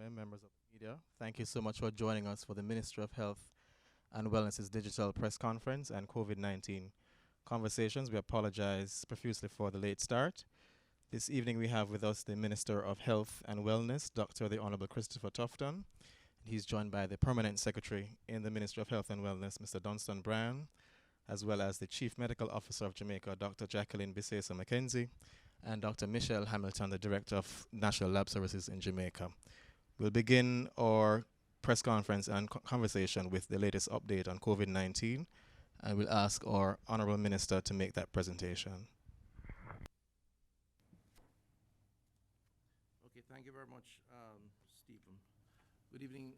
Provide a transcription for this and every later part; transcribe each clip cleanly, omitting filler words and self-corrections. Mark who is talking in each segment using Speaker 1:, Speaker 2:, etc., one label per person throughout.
Speaker 1: gentlemen, members of the media, thank you so much for joining us for the Ministry of Health and Wellness's digital press conference and COVID-19 conversations. We apologize profusely for the late start. This evening we have with us the Minister of Health and Wellness, Dr. the Honorable Christopher Tufton. He's joined by the Permanent Secretary in the Ministry of Health and Wellness, Mr. Dunstan Brown, as well as the Chief Medical Officer of Jamaica, Dr. Jacqueline Bisesa McKenzie, and Dr. Michelle Hamilton, the Director of National Lab Services in Jamaica. We'll begin our press conference and conversation with the latest update on COVID-19, and we'll ask our Honorable Minister to make that presentation.
Speaker 2: Okay, thank you very much, Stephen. Good evening,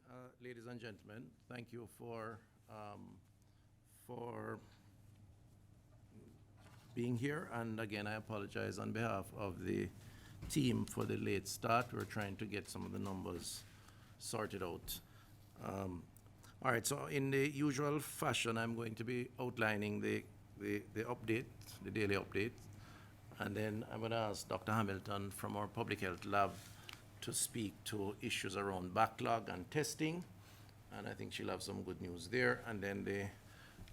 Speaker 2: ladies and gentlemen. Thank you for being here. And again, I apologize on behalf of the team for the late start. We're trying to get some of the numbers sorted out. All right, so in the usual fashion, I'm going to be outlining the update, the daily update. And then I'm going to ask Dr. Hamilton from our Public Health Lab to speak to issues around backlog and testing. And I think she'll have some good news there. And then the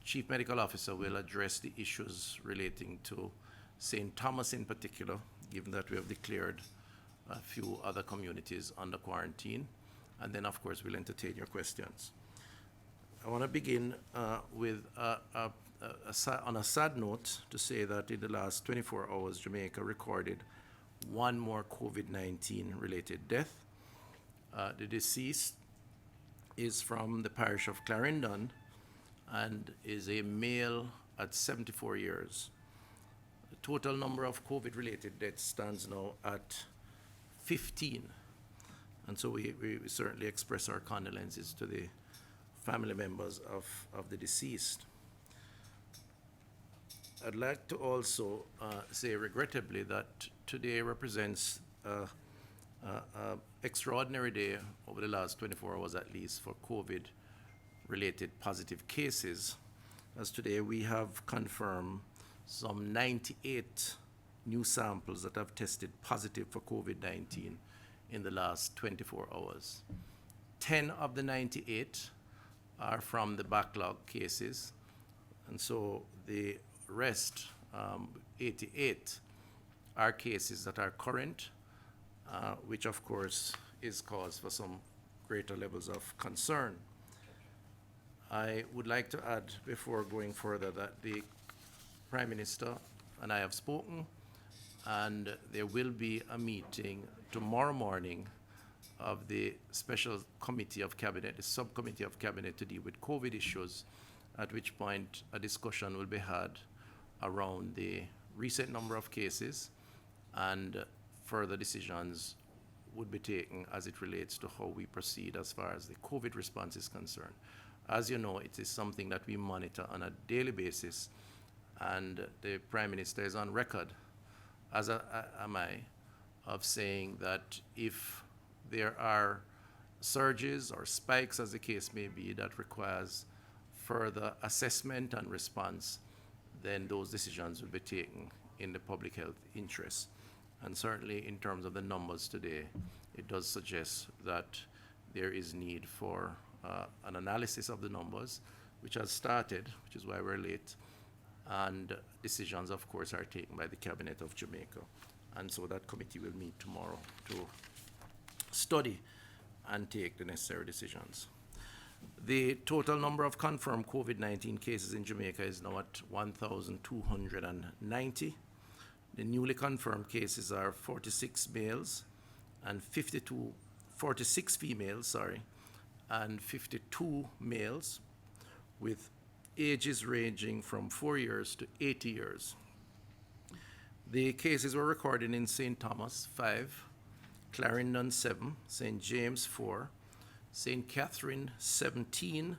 Speaker 2: Chief Medical Officer will address the issues relating to St. Thomas in particular, given that we have declared a few other communities under quarantine. And then, of course, we'll entertain your questions. I want to begin with on a sad note to say that in the last 24 hours, Jamaica recorded one more COVID-19 related death. The deceased is from the parish of Clarendon and is a male at 74 years. The total number of COVID-related deaths stands now at 15. And so we certainly express our condolences to the family members of the deceased. I'd like to also say regrettably that today represents an extraordinary day over the last 24 hours at least for COVID-related positive cases, as today we have confirmed some 98 new samples that have tested positive for COVID-19 in the last 24 hours. 10 of the 98 are from the backlog cases, and so the rest, 88, are cases that are current, which of course is cause for some greater levels of concern. I would like to add before going further that the Prime Minister and I have spoken, and there will be a meeting tomorrow morning of the Special Committee of Cabinet, the Subcommittee of Cabinet to deal with COVID issues, at which point a discussion will be had around the recent number of cases, and further decisions would be taken as it relates to how we proceed as far as the COVID response is concerned. As you know, it is something that we monitor on a daily basis, and the Prime Minister is on record, as am I, of saying that if there are surges or spikes, as the case may be, that requires further assessment and response, then those decisions will be taken in the public health interest. And certainly in terms of the numbers today, it does suggest that there is need for an analysis of the numbers, which has started, which is why we're late, and decisions, of course, are taken by the Cabinet of Jamaica. And so that committee will meet tomorrow to study and take the necessary decisions. The total number of confirmed COVID-19 cases in Jamaica is now at 1,290. The newly confirmed cases are 46 males and 46 females, and 52 males, with ages ranging from 4 years to 80 years. The cases were recorded in St. Thomas, 5, Clarendon, 7, St. James, 4, St. Catherine, 17,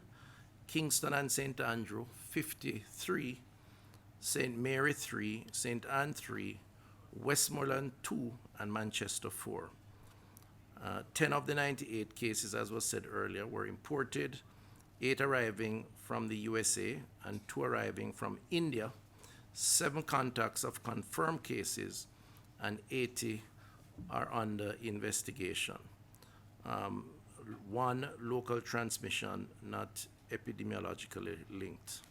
Speaker 2: Kingston and St. Andrew, 53, St. Mary, 3, St. Anne, 3, Westmoreland, 2, and Manchester, 4. 10 of the 98 cases, as was said earlier, were imported, 8 arriving from the USA and 2 arriving from India, 7 contacts of confirmed cases, and 80 are under investigation. Um, One, local transmission, not epidemiologically linked.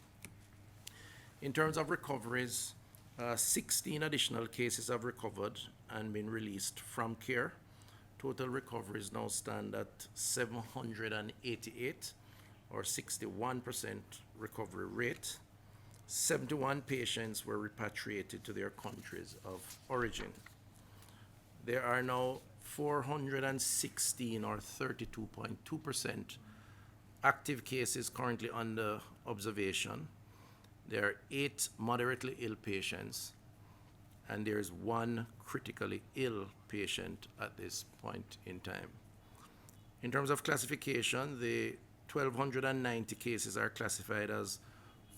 Speaker 2: In terms of recoveries, 16 additional cases have recovered and been released from care. Total recoveries now stand at 788, or 61% recovery rate. 71 patients were repatriated to their countries of origin. There are now 416, or 32.2%, active cases currently under observation. There are 8 moderately ill patients, and there is 1 critically ill patient at this point in time. In terms of classification, the 1,290 cases are classified as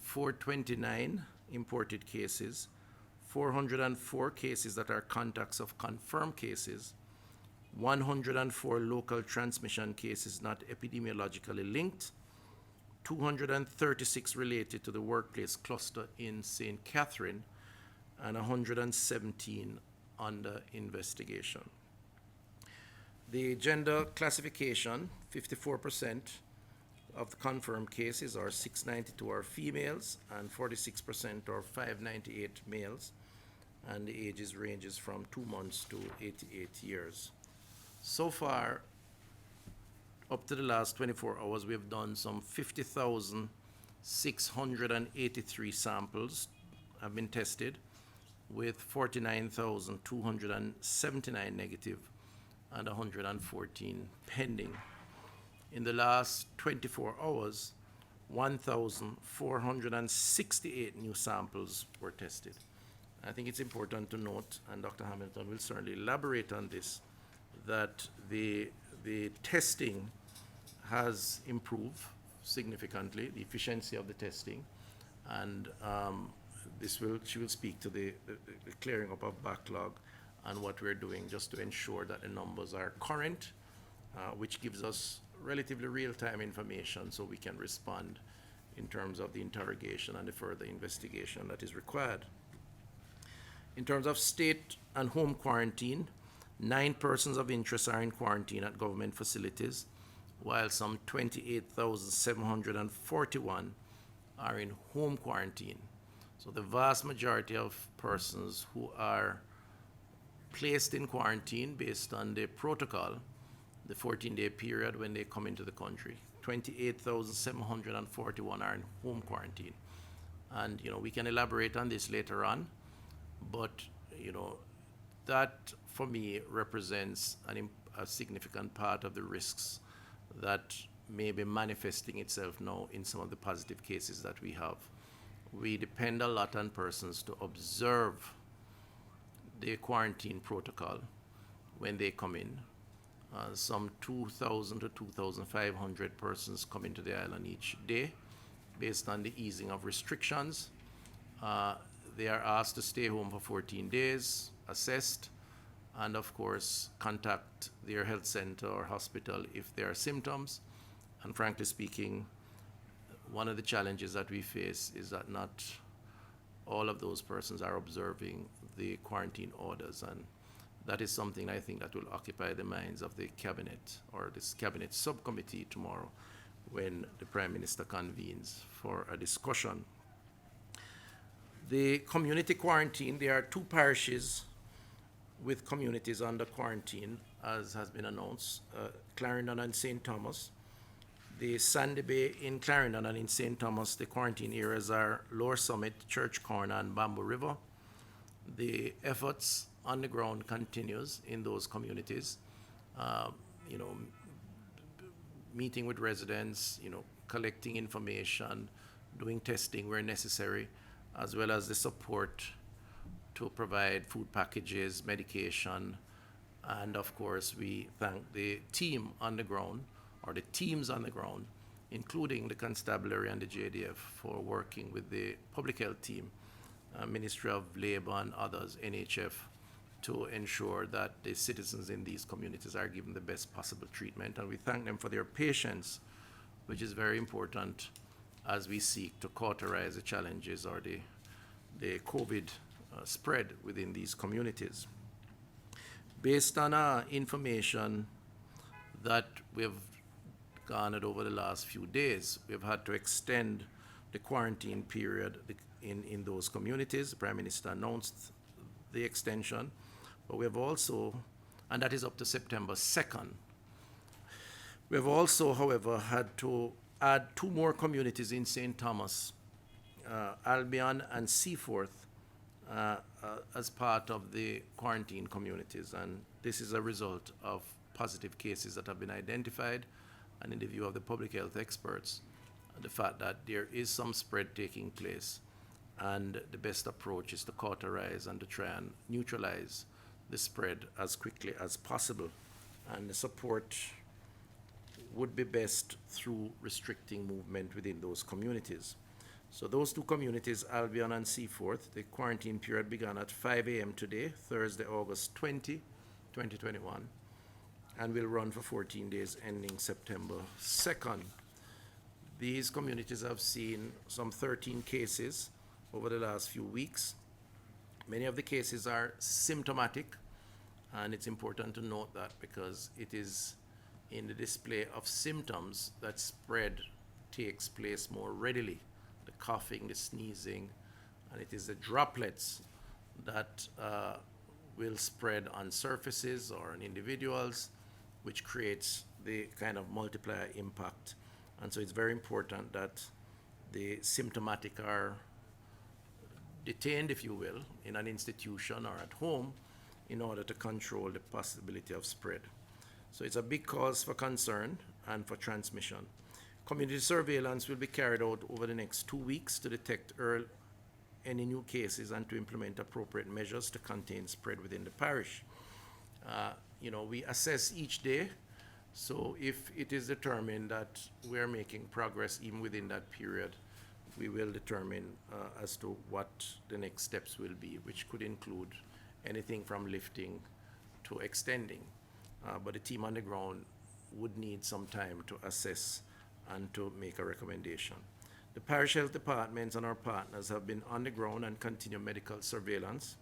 Speaker 2: 429 imported cases, 404 cases that are contacts of confirmed cases, 104 local transmission cases not epidemiologically linked, 236 related to the workplace cluster in St. Catherine, and 117 under investigation. The gender classification, 54% of the confirmed cases, or 692, are females, and 46%, or 598, males, and the ages ranges from 2 months to 88 years. So far, up to the last 24 hours, we have done some 50,683 samples have been tested, with 49,279 negative and 114 pending. In the last 24 hours, 1,468 new samples were tested. I think it's important to note, and Dr. Hamilton will certainly elaborate on this, that the testing has improved significantly, the efficiency of the testing, and she will speak to the clearing up of backlog and what we're doing just to ensure that the numbers are current, which gives us relatively real-time information so we can respond in terms of the interrogation and the further investigation that is required. In terms of state and home quarantine, 9 persons of interest are in quarantine at government facilities, while some 28,741 are in home quarantine. So the vast majority of persons who are placed in quarantine based on the protocol, the 14-day period when they come into the country, 28,741 are in home quarantine. And, we can elaborate on this later on, but, that for me represents a significant part of the risks that may be manifesting itself now in some of the positive cases that we have. We depend a lot on persons to observe the quarantine protocol when they come in. Some 2,000 to 2,500 persons come into the island each day based on the easing of restrictions. They are asked to stay home for 14 days, assessed, and of course contact their health center or hospital if there are symptoms. And frankly speaking, one of the challenges that we face is that not all of those persons are observing the quarantine orders, and that is something I think that will occupy the minds of the cabinet or this cabinet subcommittee tomorrow when the Prime Minister convenes for a discussion. The community quarantine, there are 2 parishes with communities under quarantine, as has been announced, Clarendon and St. Thomas. The Sandy Bay in Clarendon and in St. Thomas, the quarantine areas are Lower Summit, Church Corner, and Bamboo River. The efforts on the ground continues in those communities, meeting with residents, collecting information, doing testing where necessary, as well as the support to provide food packages, medication, and of course we thank the team on the ground, or the teams on the ground, including the Constabulary and the JDF, for working with the public health team, Ministry of Labor and others, NHF, to ensure that the citizens in these communities are given the best possible treatment. And we thank them for their patience, which is very important as we seek to cauterize the challenges or the COVID spread within these communities. Based on our information, that we have garnered over the last few days. We've had to extend the quarantine period in those communities. The Prime Minister announced the extension, but we have also, and that is up to September 2nd. We have also, however, had to add two more communities in St. Thomas, Albion and Seaforth, as part of the quarantine communities. And this is a result of positive cases that have been identified, and in the view of the public health experts, the fact that there is some spread taking place, and the best approach is to cauterize and to try and neutralize the spread as quickly as possible. And the support would be best through restricting movement within those communities. So those two communities, Albion and Seaforth, the quarantine period began at 5 a.m. today, Thursday, August 20, 2021, and will run for 14 days ending September 2nd. These communities have seen some 13 cases over the last few weeks. Many of the cases are symptomatic, and it's important to note that because it is in the display of symptoms that spread takes place more readily. The coughing, the sneezing, and it is the droplets that will spread on surfaces or on individuals, which creates the kind of multiplier impact. And so it's very important that the symptomatic are detained, if you will, in an institution or at home in order to control the possibility of spread. So it's a big cause for concern and for transmission. Community surveillance will be carried out over the next 2 weeks to detect any new cases and to implement appropriate measures to contain spread within the parish. We assess each day. So if it is determined that we're making progress even within that period, we will determine as to what the next steps will be, which could include anything from lifting to extending. But the team on the ground would need some time to assess and to make a recommendation. The parish health departments and our partners have been on the ground and continue medical surveillance,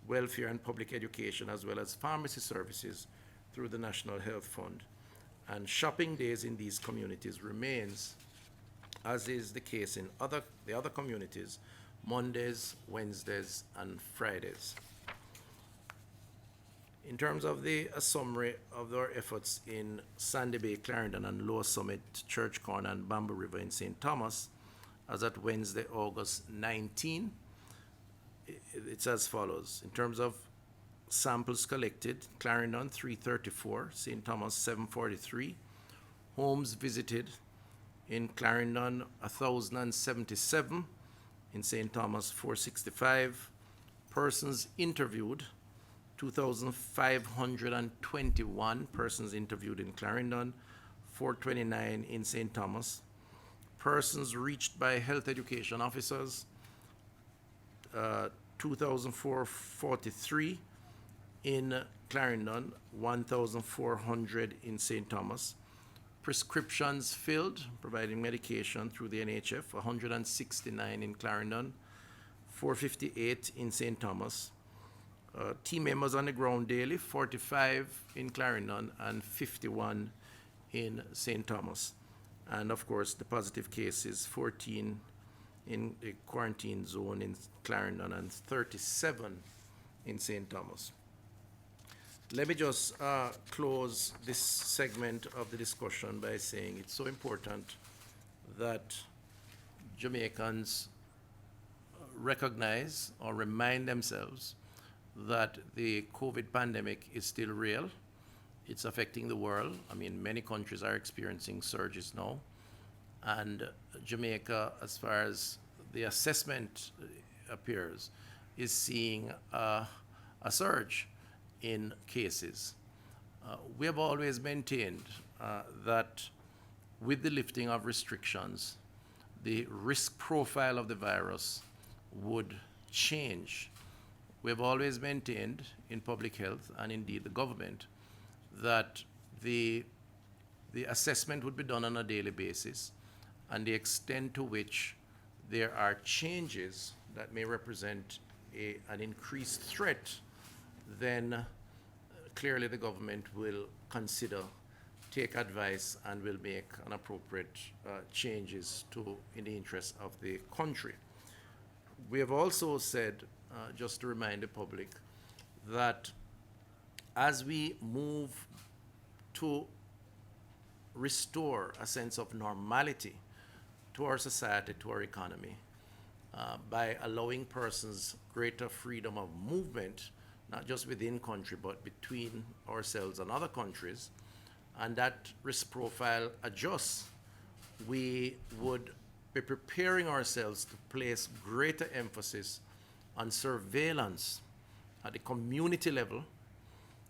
Speaker 2: welfare and public education, as well as pharmacy services through the National Health Fund. And shopping days in these communities remains, as is the case in the other communities, Mondays, Wednesdays, and Fridays. In terms of a summary of our efforts in Sandy Bay, Clarendon, and Lower Summit, Church Corner, and Bamboo River in St. Thomas, as at Wednesday, August 19, it's as follows. In terms of samples collected, Clarendon 334, St. Thomas 743, homes visited in Clarendon 1,077, in St. Thomas 465, persons interviewed 2,521 persons interviewed in Clarendon, 429 in St. Thomas. Persons reached by health education officers, 2,443 in Clarendon, 1,400 in St. Thomas. Prescriptions filled, providing medication through the NHF, 169 in Clarendon, 458 in St. Thomas. Team members on the ground daily, 45 in Clarendon and 51 in St. Thomas. And of course, the positive cases, 14 in the quarantine zone in Clarendon and 37 in St. Thomas. Let me just close this segment of the discussion by saying it's so important that Jamaicans recognize or remind themselves that the COVID pandemic is still real. It's affecting the world. I mean, many countries are experiencing surges now. And Jamaica, as far as the assessment appears, is seeing a surge in cases. We have always maintained that with the lifting of restrictions, the risk profile of the virus would change. We have always maintained in public health and indeed the government that the assessment would be done on a daily basis, and the extent to which there are changes that may represent an increased threat, then clearly the government will consider take advice and will make an appropriate changes in the interest of the country. We have also said, just to remind the public, that as we move to restore a sense of normality to our society, to our economy, by allowing persons greater freedom of movement, not just within country, but between ourselves and other countries, and that risk profile adjusts, we would be preparing ourselves to place greater emphasis on surveillance at the community level.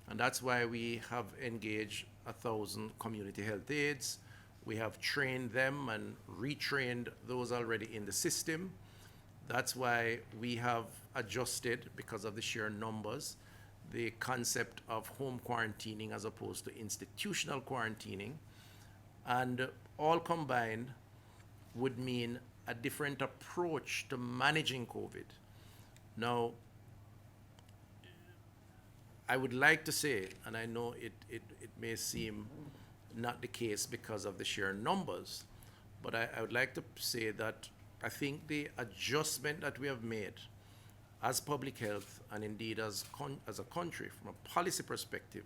Speaker 2: And that's why we have engaged 1,000 community health aides. We have trained them and retrained those already in the system. That's why we have adjusted, because of the sheer numbers, the concept of home quarantining as opposed to institutional quarantining. And all combined would mean a different approach to managing COVID. Now, I would like to say, and I know it may seem not the case because of the sheer numbers, but I would like to say that I think the adjustment that we have made as public health and indeed as a country from a policy perspective,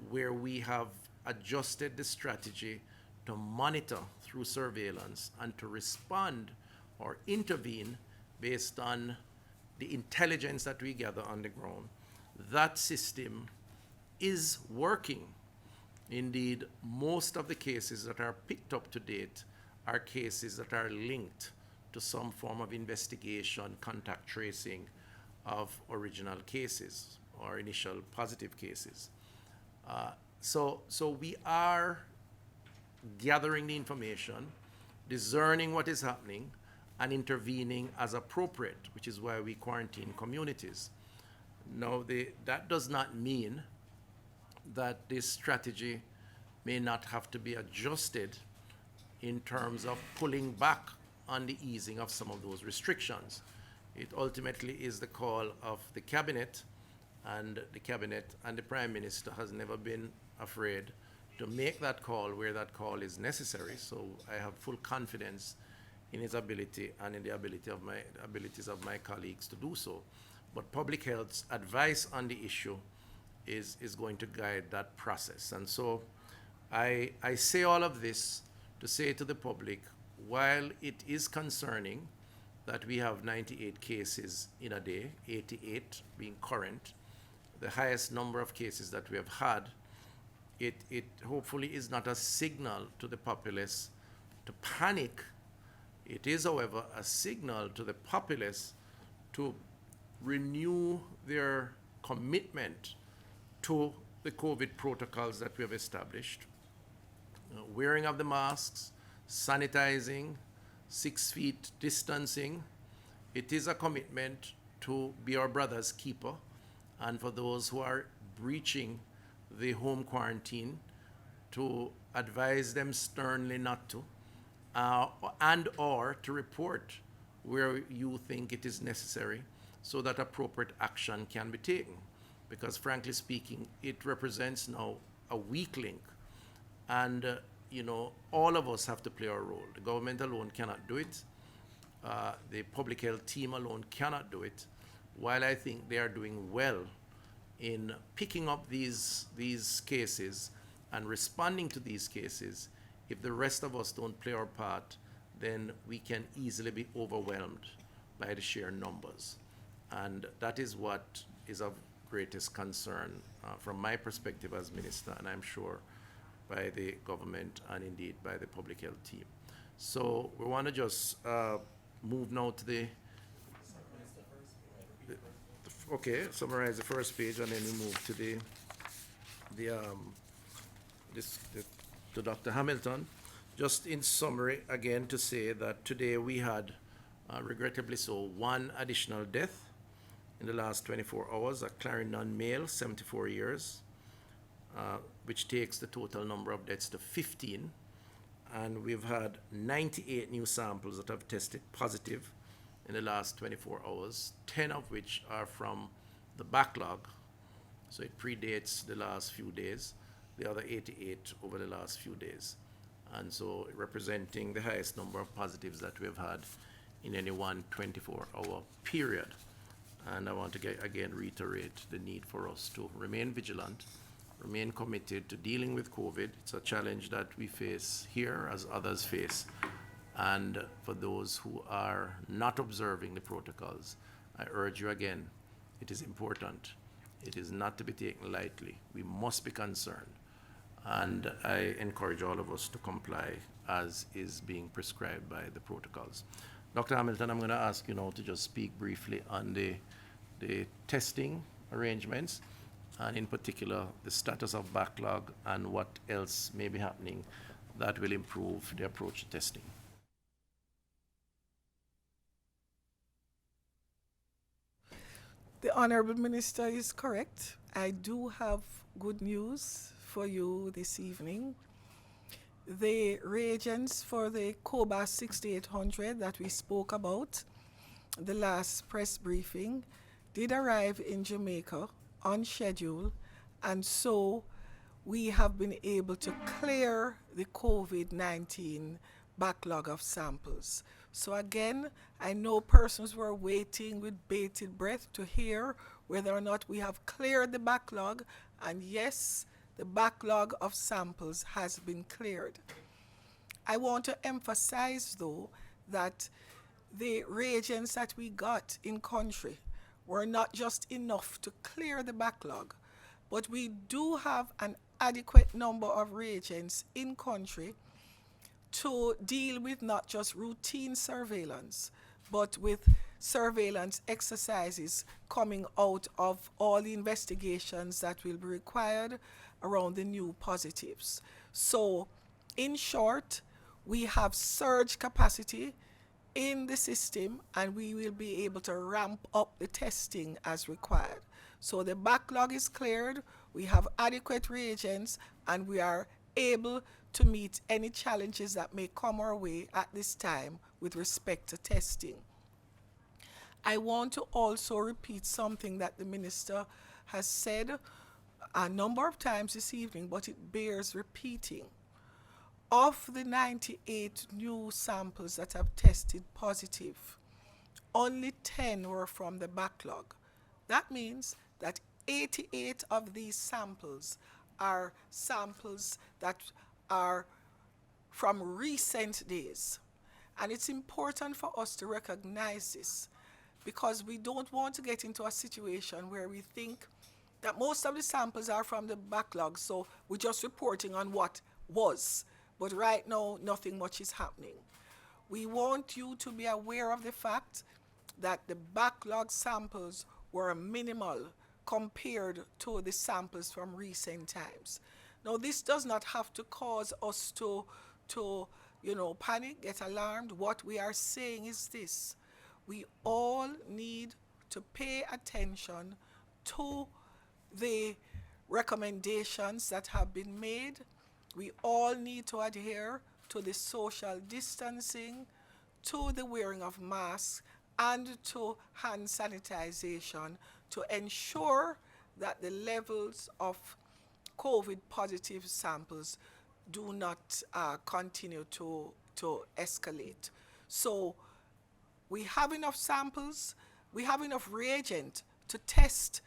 Speaker 2: where we have adjusted the strategy to monitor through surveillance and to respond or intervene based on the intelligence that we gather on the ground, that system is working. Indeed, most of the cases that are picked up to date are cases that are linked to some form of investigation, contact tracing of original cases or initial positive cases. So we are gathering the information, discerning what is happening, and intervening as appropriate, which is why we quarantine communities. Now, that does not mean that this strategy may not have to be adjusted in terms of pulling back on the easing of some of those restrictions. It ultimately is the call of the cabinet, and the cabinet and the prime minister has never been afraid to make that call where that call is necessary. So I have full confidence in his ability and in the abilities of my colleagues to do so. But public health's advice on the issue is going to guide that process. And so I say all of this to say to the public, while it is concerning that we have 98 cases in a day, 88 being current, the highest number of cases that we have had, it hopefully is not a signal to the populace to panic. It is, however, a signal to the populace to renew their commitment to the COVID protocols that we have established. Wearing of the masks, sanitizing, 6 feet distancing. It is a commitment to be our brother's keeper, and for those who are breaching the home quarantine, to advise them sternly not to, and or to report where you think it is necessary so that appropriate action can be taken. Because frankly speaking, it represents now a weak link. And all of us have to play our role. The government alone cannot do it. The public health team alone cannot do it. While I think they are doing well in picking up these cases and responding to these cases, if the rest of us don't play our part, then we can easily be overwhelmed by the sheer numbers. And that is what is of greatest concern from my perspective as minister, and I'm sure by the government and indeed by the public health team. So we want to just move now to summarize the first page, and then we move to Dr. Hamilton. Just in summary, again, to say that today we had, regrettably so, 1 additional death in the last 24 hours, a Clarendon male, 74 years, which takes the total number of deaths to 15. And we've had 98 new samples that have tested positive in the last 24 hours, 10 of which are from the backlog, so it predates the last few days. the other 88 over the last few days. And so representing the highest number of positives that we've had in any one 24-hour period. And I want to again reiterate the need for us to remain vigilant, remain committed to dealing with COVID. It's a challenge that we face here as others face. And for those who are not observing the protocols, I urge you again, it is important. It is not to be taken lightly. We must be concerned. And I encourage all of us to comply as is being prescribed by the protocols. Dr. Hamilton, I'm going to ask you now to just speak briefly on the testing arrangements, and in particular, the status of backlog and what else may be happening that will improve the approach to testing.
Speaker 3: The Honorable Minister is correct. I do have good news for you this evening. The reagents for the COBA 6800 that we spoke about, the last press briefing, did arrive in Jamaica on schedule, and so we have been able to clear the COVID-19 backlog of samples. So again, I know persons were waiting with bated breath to hear whether or not we have cleared the backlog, and yes, the backlog of samples has been cleared. I want to emphasize though that the reagents that we got in country were not just enough to clear the backlog, but we do have an adequate number of reagents in country to deal with not just routine surveillance, but with surveillance exercises coming out of all the investigations that will be required around the new positives. So, in short, we have surge capacity in the system, and we will be able to ramp up the testing as required. So the backlog is cleared, we have adequate reagents, and we are able to meet any challenges that may come our way at this time with respect to testing. I want to also repeat something that the Minister has said a number of times this evening, but it bears repeating. Of the 98 new samples that have tested positive, only 10 were from the backlog. That means that 88 of these samples are samples that are from recent days. And it's important for us to recognize this, because we don't want to get into a situation where we think that most of the samples are from the backlog, so we're just reporting on what was. But right now, nothing much is happening. We want you to be aware of the fact that the backlog samples were minimal compared to the samples from recent times. Now, this does not have to cause us to panic, get alarmed. What we are saying is this: we all need to pay attention to the recommendations that have been made. We all need to adhere to the social distancing, to the wearing of masks, and to hand sanitization to ensure that the levels of COVID positive samples do not continue to escalate. So we have enough samples, we have enough reagent to test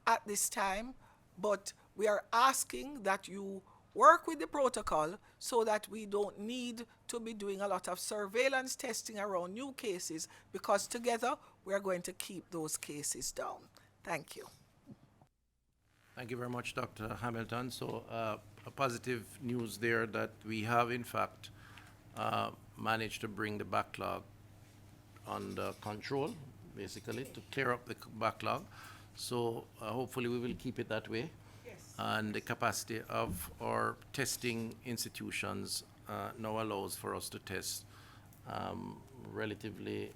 Speaker 3: at this time, but we are asking that you work with the protocol so that we don't need to be doing a lot of surveillance testing around new cases, because together we are going to keep those cases down. Thank you.
Speaker 2: Thank you very much, Dr. Hamilton. So a positive news there that we have, in fact, managed to bring the backlog under control, basically, to clear up the backlog. So hopefully we will keep it that way. And the capacity of our testing institutions now allows for us to test relatively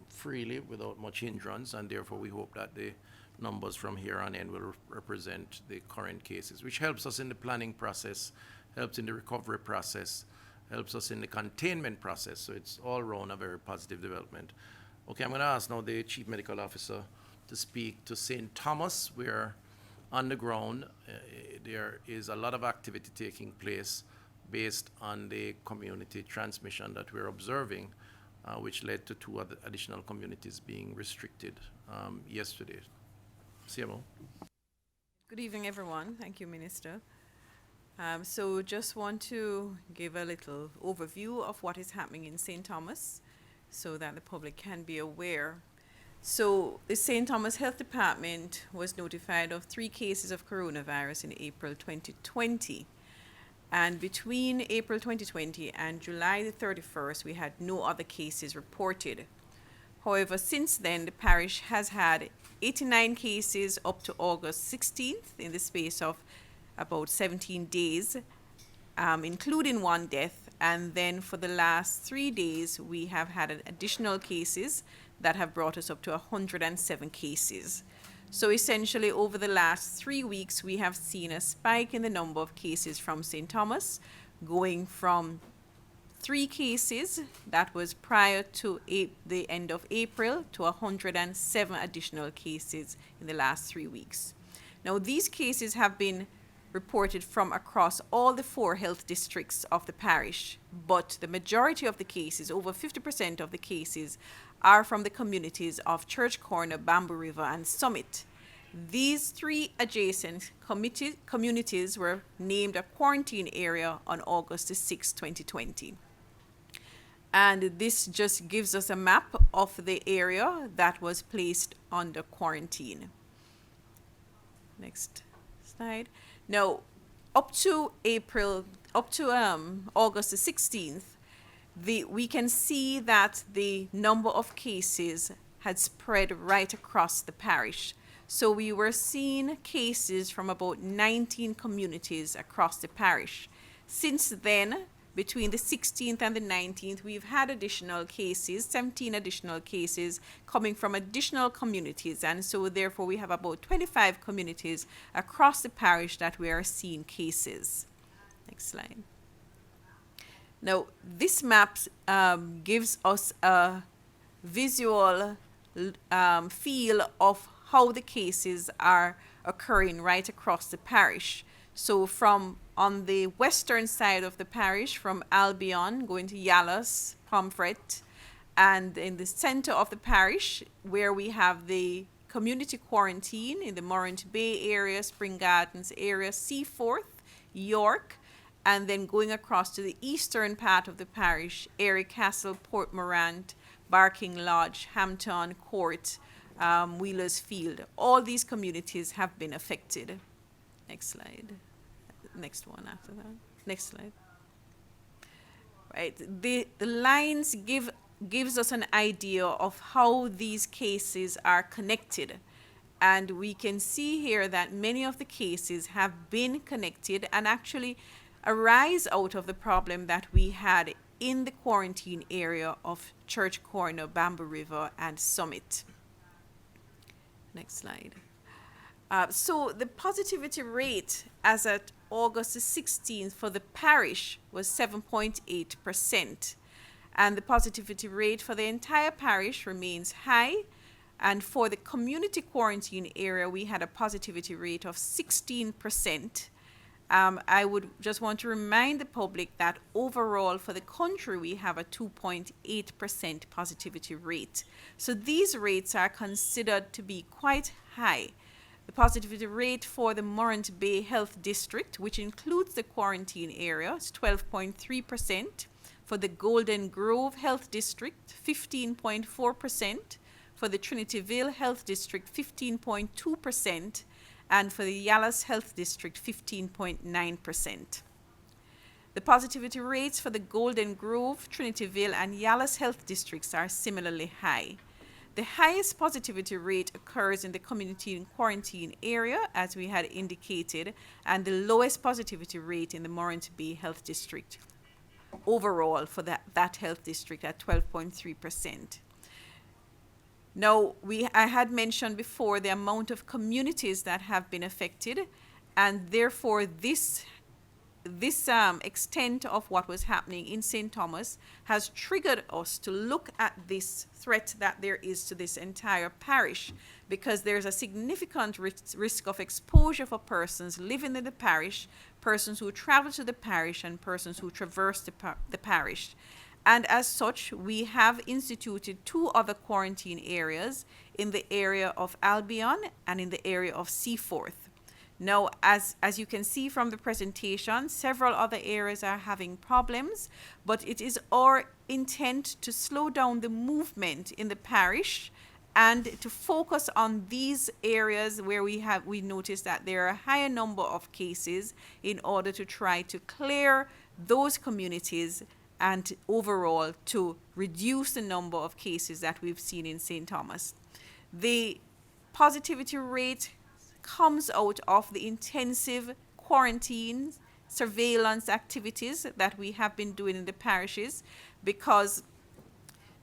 Speaker 2: freely without much hindrance, and therefore we hope that the numbers from here on in will represent the current cases, which helps us in the planning process, helps in the recovery process, helps us in the containment process. So it's all around a very positive development. Okay, I'm going to ask now the Chief Medical Officer to speak to St. Thomas, where On the ground, there is a lot of activity taking place based on the community transmission that we're observing, which led to two other additional communities being restricted yesterday. CMO.
Speaker 4: Good evening, everyone. Thank you, Minister. So just want to give a little overview of what is happening in St. Thomas so that the public can be aware. So the St. Thomas Health Department was notified of 3 cases of coronavirus in April 2020. And between April 2020 and July the 31st, we had no other cases reported. However, since then, the parish has had 89 cases up to August 16th in the space of about 17 days, including 1 death. And then for the last 3 days, we have had additional cases that have brought us up to 107 cases. So essentially, over the last 3 weeks, we have seen a spike in the number of cases from St. Thomas, going from 3 cases that was prior to the end of April to 107 additional cases in the last 3 weeks. Now, these cases have been reported from across all the 4 health districts of the parish, but the majority of the cases, over 50% of the cases, are from the communities of Church Corner, Bamboo River, and Summit. These 3 adjacent communities were named a quarantine area on August 6, 2020. And this just gives us a map of the area that was placed under quarantine. Next slide. Now, up to August the 16th, we can see that the number of cases had spread right across the parish. So we were seeing cases from about 19 communities across the parish. Since then, between the 16th and the 19th, we've had additional cases, 17 additional cases coming from additional communities. And so therefore we have about 25 communities across the parish that we are seeing cases. Next slide. Now, this map gives us a visual feel of how the cases are occurring right across the parish. So from on the western side of the parish, from Albion going to Yallas, Pomfret, and in the center of the parish where we have the community quarantine in the Morant Bay area, Spring Gardens area, Seaforth, York, and then going across to the eastern part of the parish, Airy Castle, Port Morant, Barking Lodge, Hampton Court, Wheelers Field. All these communities have been affected. Next slide. Next one after that. Next slide. Right. The lines gives us an idea of how these cases are connected. And we can see here that many of the cases have been connected and actually arise out of the problem that we had in the quarantine area of Church Corner, Bamboo River, and Summit. Next slide. So the positivity rate as at August 16th for the parish was 7.8%. And the positivity rate for the entire parish remains high. And for the community quarantine area, we had a positivity rate of 16%. I would just want to remind the public that overall for the country, we have a 2.8% positivity rate. So these rates are considered to be quite high. The positivity rate for the Morant Bay Health District, which includes the quarantine area, is 12.3%. For the Golden Grove Health District, 15.4%. For the Trinityville Health District, 15.2%. And for the Yallas Health District, 15.9%. The positivity rates for the Golden Grove, Trinityville, and Yallas Health Districts are similarly high. The highest positivity rate occurs in the community quarantine area, as we had indicated, and the lowest positivity rate in the Morant Bay Health District. Overall, for that health district at 12.3%. Now, I had mentioned before the amount of communities that have been affected, and therefore this this extent of what was happening in St. Thomas has triggered us to look at this threat that there is to this entire parish, because there's a significant risk of exposure for persons living in the parish, persons who travel to the parish, and persons who traverse the parish. And as such, we have instituted 2 other quarantine areas in the area of Albion and in the area of Seaforth. Now, as you can see from the presentation, several other areas are having problems, but it is our intent to slow down the movement in the parish and to focus on these areas where we notice that there are a higher number of cases, in order to try to clear those communities and overall to reduce the number of cases that we've seen in St. Thomas. The positivity rate comes out of the intensive quarantine surveillance activities that we have been doing in the parishes, because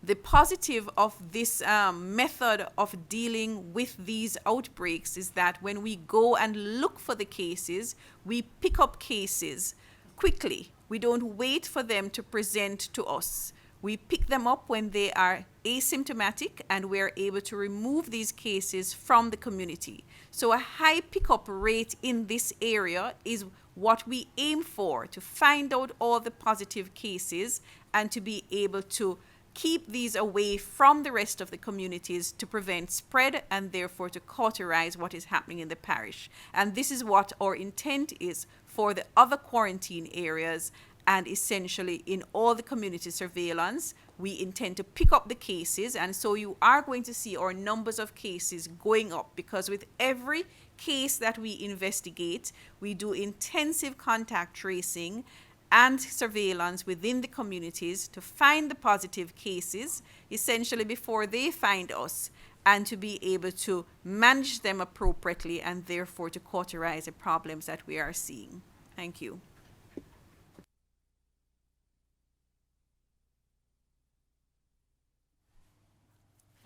Speaker 4: the positive of this method of dealing with these outbreaks is that when we go and look for the cases, we pick up cases quickly. We don't wait for them to present to us. We pick them up when they are asymptomatic, and we're able to remove these cases from the community. So a high pickup rate in this area is what we aim for, to find out all the positive cases and to be able to keep these away from the rest of the communities to prevent spread, and therefore to cauterize what is happening in the parish. And this is what our intent is for the other quarantine areas, and essentially in all the community surveillance, we intend to pick up the cases. And so you are going to see our numbers of cases going up, because with every case that we investigate, we do intensive contact tracing and surveillance within the communities to find the positive cases, essentially before they find us, and to be able to manage them appropriately, and therefore to cauterize the problems that we are seeing. Thank you.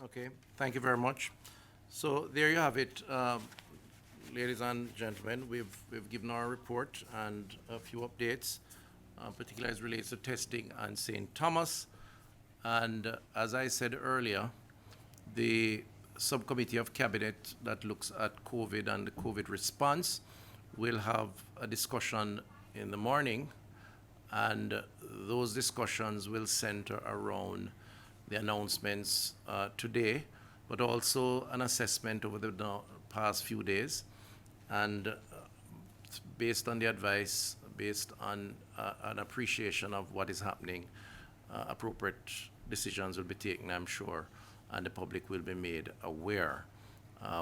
Speaker 2: Okay, thank you very much. So there you have it, ladies and gentlemen. We've given our report and a few updates, particularly as relates to testing and St. Thomas. And as I said earlier, the subcommittee of cabinet that looks at COVID and the COVID response will have a discussion in the morning, and those discussions will center around the announcements today, but also an assessment over the past few days. And based on the advice, based on an appreciation of what is happening, appropriate decisions will be taken, I'm sure, and the public will be made aware.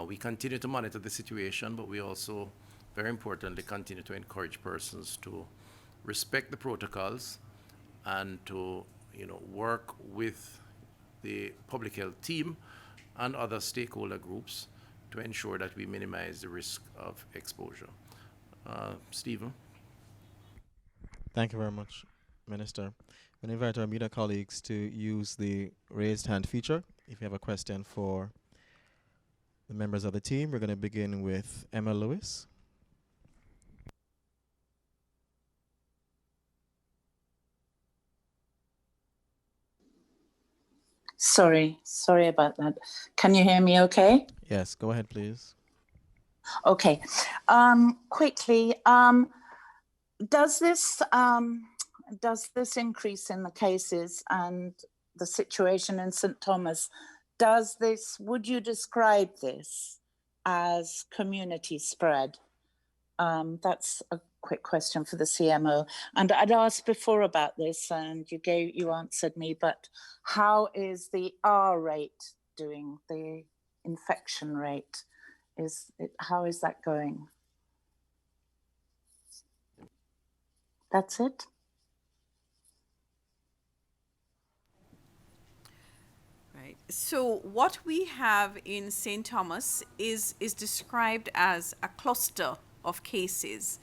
Speaker 2: We continue to monitor the situation, but we also, very importantly, continue to encourage persons to respect the protocols and to, work with the public health team and other stakeholder groups to ensure that we minimize the risk of exposure. Stephen?
Speaker 1: Thank you very much, Minister. We invite our media colleagues to use the raised hand feature if you have a question for the members of the team. We're going to begin with Emma Lewis.
Speaker 5: Sorry about that. Can you hear me okay?
Speaker 1: Yes, go ahead, please.
Speaker 5: Okay. Quickly, does this increase in the cases and the situation in St. Thomas, would you describe this as community spread? That's a quick question for the CMO. And I'd asked before about this, and you answered me, but how is the R rate doing, the infection rate? How is that going? That's it.
Speaker 4: Right. So what we have in St. Thomas is described as a cluster of cases,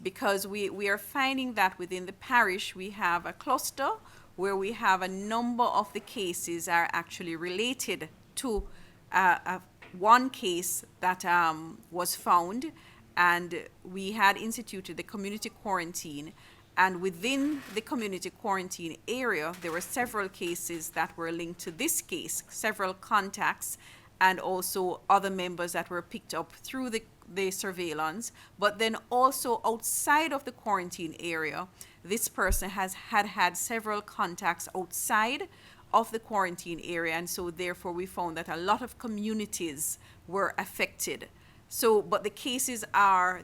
Speaker 4: because we are finding that within the parish we have a cluster where we have a number of the cases are actually related to one case that was found, and we had instituted the community quarantine. And within the community quarantine area, there were several cases that were linked to this case, several contacts, and also other members that were picked up through the surveillance. But then also outside of the quarantine area, this person had several contacts outside of the quarantine area, and so therefore we found that a lot of communities were affected. So, but the cases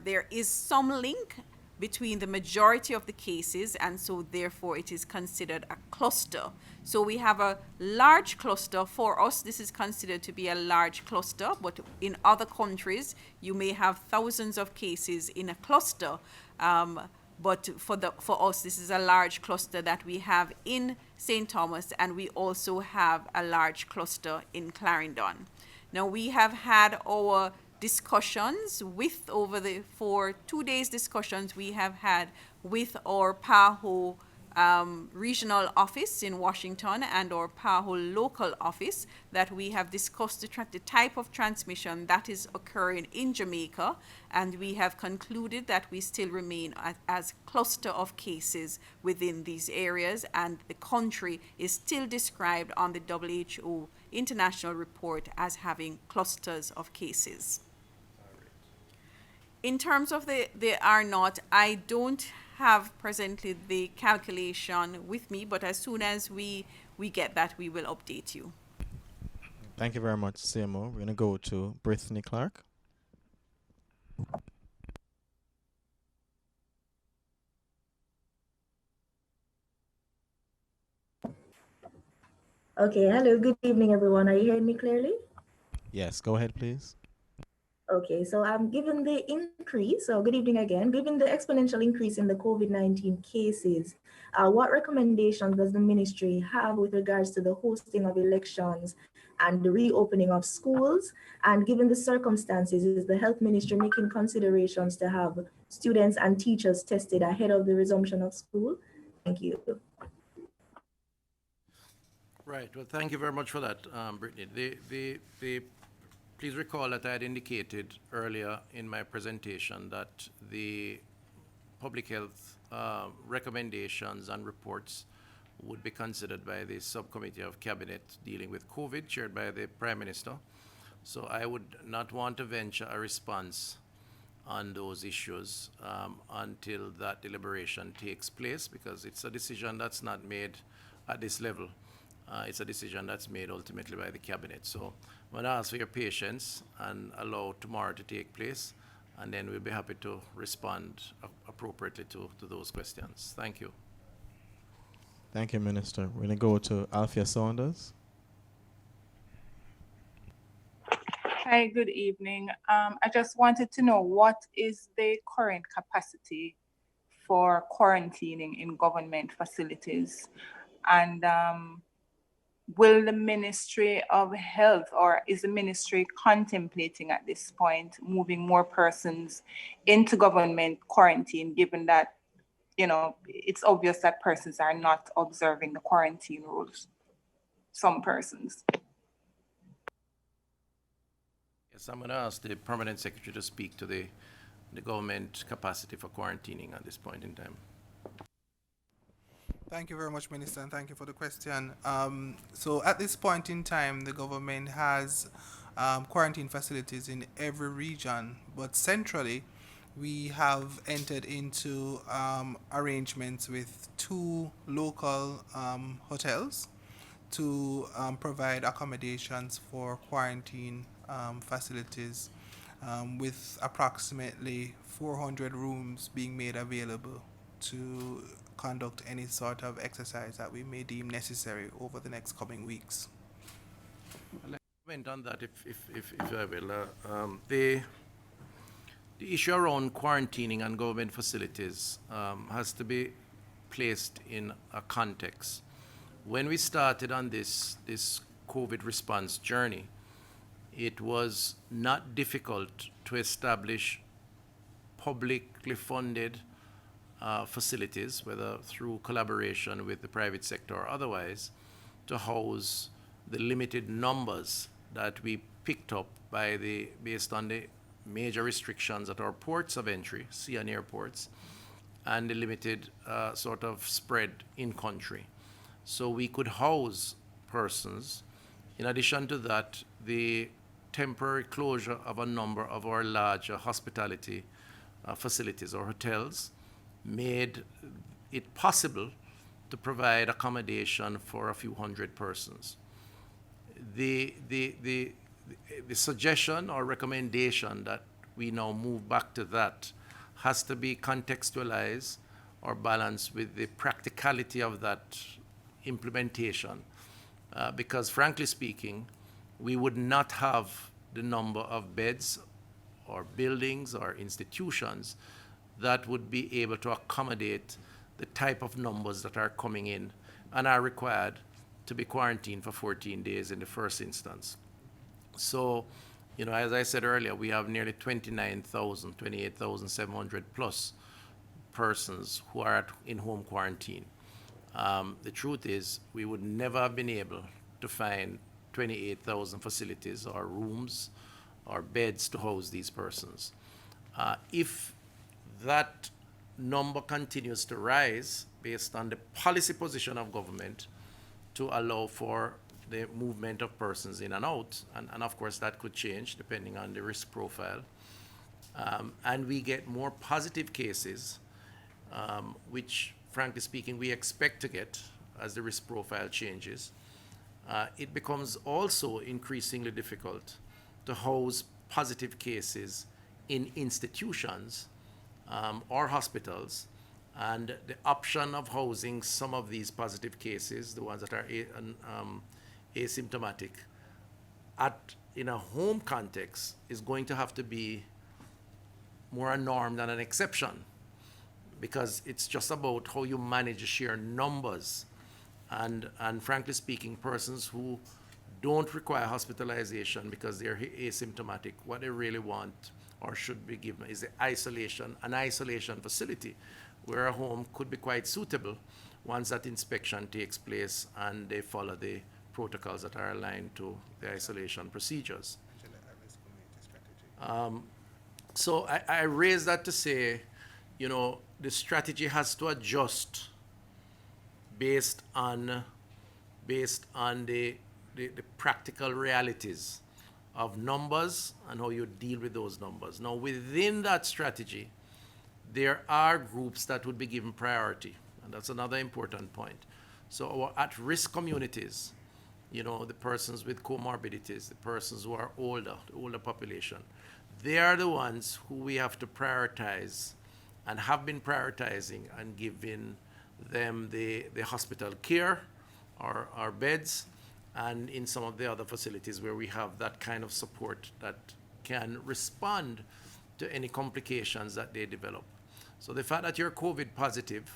Speaker 4: there is some link between the majority of the cases, and so therefore it is considered a cluster. So we have a large cluster. For us, this is considered to be a large cluster, but in other countries, you may have thousands of cases in a cluster. But for us, this is a large cluster that we have in St. Thomas, and we also have a large cluster in Clarendon. Now, we have had our discussions for 2 days discussions we have had with our PAHO regional office in Washington and our PAHO local office, that we have discussed the type of transmission that is occurring in Jamaica, and we have concluded that we still remain as cluster of cases within these areas, and the country is still described on the WHO international report as having clusters of cases. In terms of the R0, I don't have presently the calculation with me, but as soon as we get that, we will update you.
Speaker 1: Thank you very much, CMO. We're going to go to Brittany Clark.
Speaker 6: Okay, hello, good evening, everyone. Are you hearing me clearly?
Speaker 1: Yes, go ahead, please.
Speaker 6: Okay, so given the increase, so good evening again, given the exponential increase in the COVID-19 cases, what recommendations does the ministry have with regards to the hosting of elections and the reopening of schools? And given the circumstances, is the health ministry making considerations to have students and teachers tested ahead of the resumption of school? Thank you.
Speaker 2: Right. Well, thank you very much for that, Brittany. Please recall that I had indicated earlier in my presentation that the public health recommendations and reports would be considered by the subcommittee of cabinet dealing with COVID, chaired by the Prime Minister. So I would not want to venture a response on those issues until that deliberation takes place, because it's a decision that's not made at this level. It's a decision that's made ultimately by the cabinet. So I'm going to ask for your patience and allow tomorrow to take place, and then we'll be happy to respond appropriately to those questions. Thank you.
Speaker 1: Thank you, Minister. We're going to go to Althea Saunders.
Speaker 7: Hi, good evening. I just wanted to know, what is the current capacity for quarantining in government facilities? And will the Ministry of Health, or is the ministry contemplating at this point moving more persons into government quarantine, given that, you know, it's obvious that persons are not observing the quarantine rules, some persons?
Speaker 2: Yes, I'm going to ask the Permanent Secretary to speak to the government capacity for quarantining at this point in time.
Speaker 8: Thank you very much, Minister, and thank you for the question. So at this point in time, the government has quarantine facilities in every region, but centrally, we have entered into arrangements with 2 local hotels to provide accommodations for quarantine facilities, with approximately 400 rooms being made available to conduct any sort of exercise that we may deem necessary over the next coming weeks.
Speaker 2: I'd like to comment on that, if I will. The issue around quarantining and government facilities has to be placed in a context. When we started on this COVID response journey, it was not difficult to establish publicly funded facilities, whether through collaboration with the private sector or otherwise, to house the limited numbers that we picked up based on the major restrictions at our ports of entry, sea and airports, and the limited sort of spread in country. So we could house persons. In addition to that, the temporary closure of a number of our larger hospitality facilities or hotels made it possible to provide accommodation for a few hundred persons. The suggestion or recommendation that we now move back to that has to be contextualized or balanced with the practicality of that implementation. Because frankly speaking, we would not have the number of beds or buildings or institutions that would be able to accommodate the type of numbers that are coming in and are required to be quarantined for 14 days in the first instance. So, as I said earlier, we have nearly 28,700 plus persons who are in home quarantine. The truth is, we would never have been able to find 28,000 facilities or rooms or beds to house these persons. If that number continues to rise based on the policy position of government to allow for the movement of persons in and out, and of course that could change depending on the risk profile, and we get more positive cases, which frankly speaking we expect to get as the risk profile changes, it becomes also increasingly difficult to house positive cases in institutions or hospitals, and the option of housing some of these positive cases, the ones that are asymptomatic, in a home context is going to have to be more a norm than an exception, because it's just about how you manage the sheer numbers. And frankly speaking, persons who don't require hospitalization because they're asymptomatic, what they really want or should be given is an isolation facility, where a home could be quite suitable once that inspection takes place and they follow the protocols that are aligned to the isolation procedures. So I raise that to say, the strategy has to adjust based on the practical realities of numbers and how you deal with those numbers. Now, within that strategy, there are groups that would be given priority, and that's another important point. So our at-risk communities, the persons with comorbidities, the persons who are older, the older population, they are the ones who we have to prioritize and have been prioritizing and giving them the hospital care or beds, and in some of the other facilities where we have that kind of support that can respond to any complications that they develop. So the fact that you're COVID positive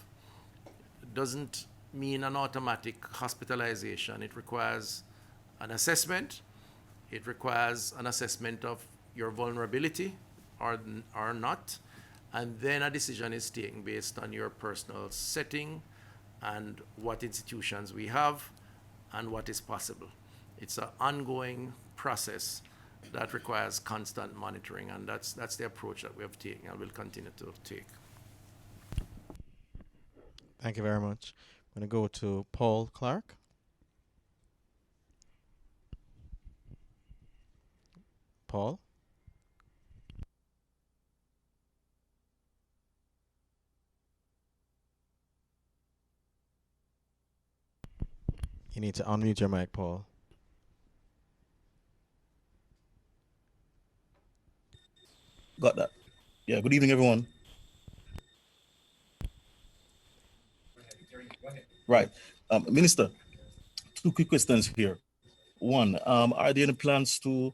Speaker 2: doesn't mean an automatic hospitalization. It requires an assessment. It requires an assessment of your vulnerability or not. And then a decision is taken based on your personal setting and what institutions we have and what is possible. It's an ongoing process that requires constant monitoring, and that's the approach that we have taken and will continue to take.
Speaker 1: Thank you very much. I'm going to go to Paul Clark. Paul? You need to unmute your mic, Paul.
Speaker 9: Got that. Yeah, good evening, everyone. Right. Minister, two quick questions here. One, are there any plans to,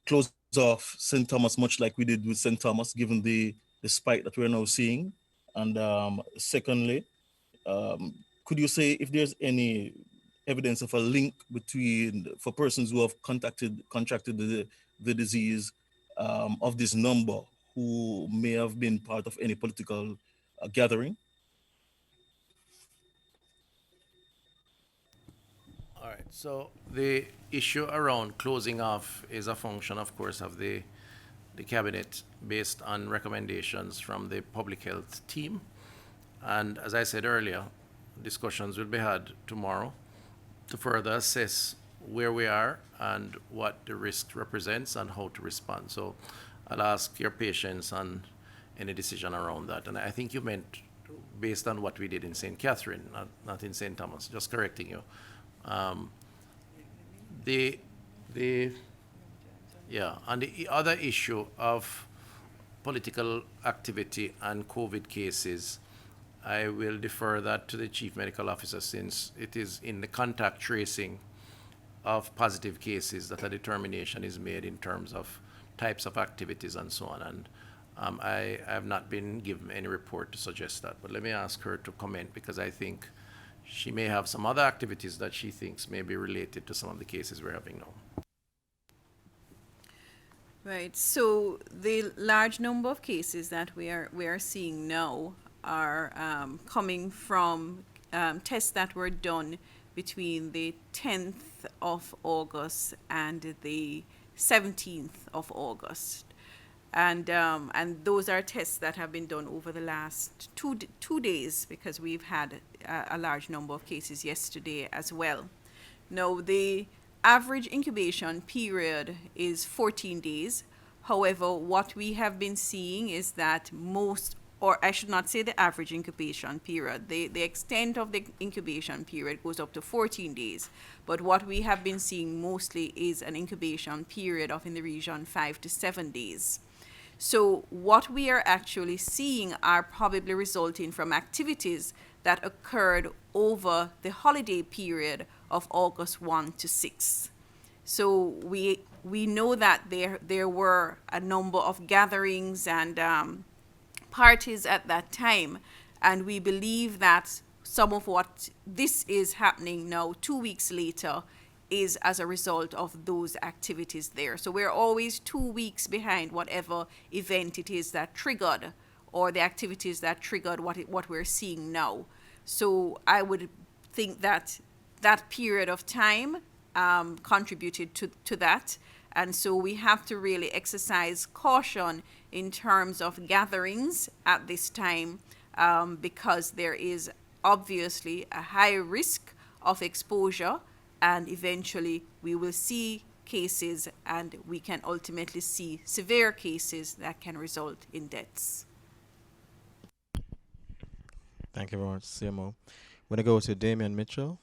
Speaker 9: close off St. Thomas, much like we did with St. Thomas, given the spike that we're now seeing? And secondly, could you say if there's any evidence of a link for persons who have contracted the disease of this number who may have been part of any political gathering?
Speaker 2: All right, so the issue around closing off is a function, of course, of the cabinet based on recommendations from the public health team. And as I said earlier, discussions will be had tomorrow to further assess where we are and what the risk represents and how to respond. So I'll ask your patience on any decision around that. And I think you meant based on what we did in St. Catherine, not in St. Thomas, just correcting you. Um, the yeah, and the other issue of political activity and COVID cases, I will defer that to the chief medical officer since it is in the contact tracing of positive cases that a determination is made in terms of types of activities and so on. And I have not been given any report to suggest that, but let me ask her to comment because I think she may have some other activities that she thinks may be related to some of the cases we're having now.
Speaker 4: Right. So the large number of cases that we are seeing now are coming from tests that were done between the 10th of August and the 17th of August. And those are tests that have been done over the last two days because we've had a large number of cases yesterday as well. Now, the average incubation period is 14 days. However, what we have been seeing is that most, or I should not say the average incubation period, the extent of the incubation period goes up to 14 days. But what we have been seeing mostly is an incubation period of in the region 5 to 7 days. So what we are actually seeing are probably resulting from activities that occurred over the holiday period of August 1 to 6. So we know that there were a number of gatherings and parties at that time, and we believe that some of what this is happening now 2 weeks later is as a result of those activities there. So we're always 2 weeks behind whatever event it is that triggered or the activities that triggered what we're seeing now. So I would think that that period of time contributed to that. And so we have to really exercise caution in terms of gatherings at this time because there is obviously a high risk of exposure, and eventually we will see cases and we can ultimately see severe cases that can result in deaths.
Speaker 1: Thank you very much, CMO. We're going to go to Damian Mitchell.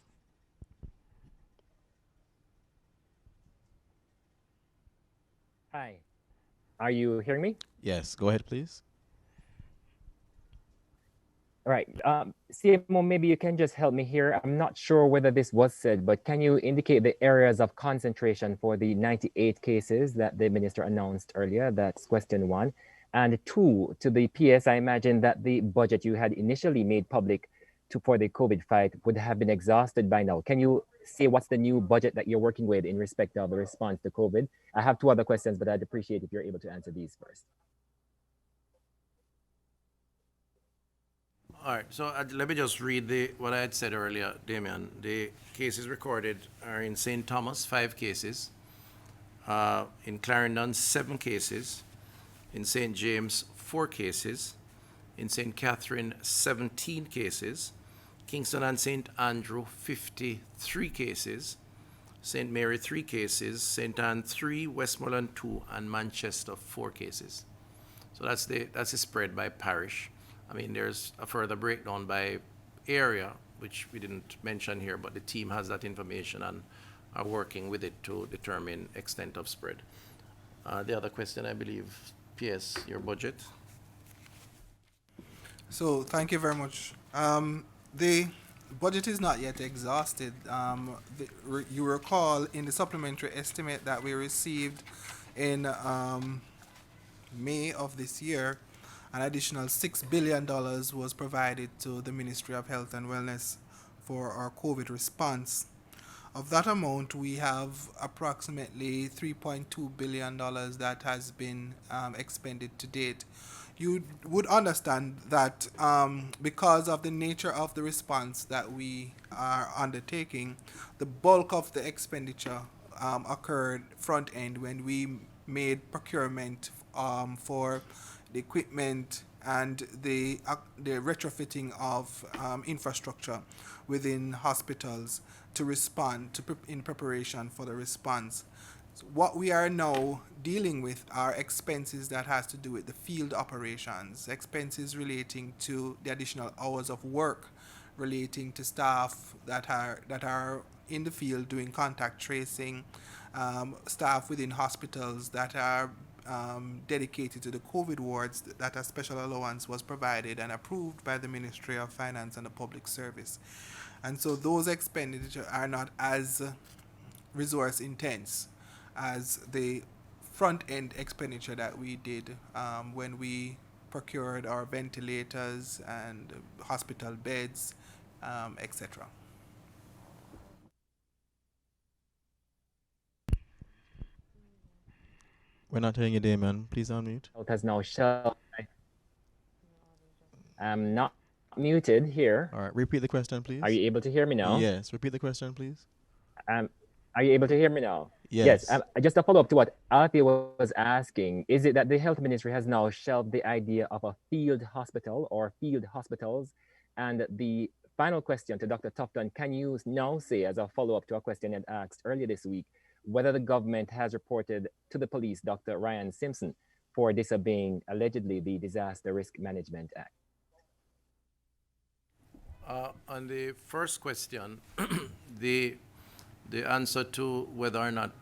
Speaker 10: Hi. Are you hearing me?
Speaker 1: Yes, go ahead, please.
Speaker 10: All right. CMO, maybe you can just help me here. I'm not sure whether this was said, but can you indicate the areas of concentration for the 98 cases that the minister announced earlier? That's question one. And two, to the PS, I imagine that the budget you had initially made public for the COVID fight would have been exhausted by now. Can you say what's the new budget that you're working with in respect of the response to COVID? I have two other questions, but I'd appreciate if you're able to answer these first.
Speaker 2: All right, so let me just read what I had said earlier, Damian. The cases recorded are in St. Thomas, 5 cases, in Clarendon, 7 cases, in St. James, 4 cases, in St. Catherine, 17 cases, Kingston and St. Andrew, 53 cases, St. Mary, 3 cases, St. Anne, 3, Westmoreland, 2, and Manchester, 4 cases. So that's the spread by parish. I mean, there's a further breakdown by area, which we didn't mention here, but the team has that information and are working with it to determine extent of spread. The other question, I believe, PS, your budget.
Speaker 8: So thank you very much. The budget is not yet exhausted. You recall in the supplementary estimate that we received in May of this year, an additional $6 billion was provided to the Ministry of Health and Wellness for our COVID response. Of that amount, we have approximately $3.2 billion that has been expended to date. you would understand that because of the nature of the response that we are undertaking, the bulk of the expenditure occurred front end when we made procurement for the equipment and the retrofitting of infrastructure within hospitals to respond in preparation for the response. So what we are now dealing with are expenses that has to do with the field operations, expenses relating to the additional hours of work, relating to staff that are in the field doing contact tracing, staff within hospitals that are dedicated to the COVID wards, that a special allowance was provided and approved by the Ministry of Finance and the Public Service. And so those expenditures are not as resource intense as the front end expenditure that we did when we procured our ventilators and hospital beds, etc.
Speaker 1: We're not hearing you, Damien. Please unmute.
Speaker 10: It has now shelved. I'm not muted here.
Speaker 1: All right, repeat the question, please.
Speaker 10: Are you able to hear me now?
Speaker 1: Yes, repeat the question, please.
Speaker 10: Are you able to hear me now?
Speaker 1: Yes.
Speaker 10: Just a follow up to what Althea was asking. Is it that the health ministry has now shelved the idea of a field hospital or field hospitals? And the final question to Dr. Tufton, can you now say, as a follow up to a question I asked earlier this week, whether the government has reported to the police Dr. Ryan Simpson for disobeying allegedly the Disaster Risk Management Act?
Speaker 2: On the first question, the answer to whether or not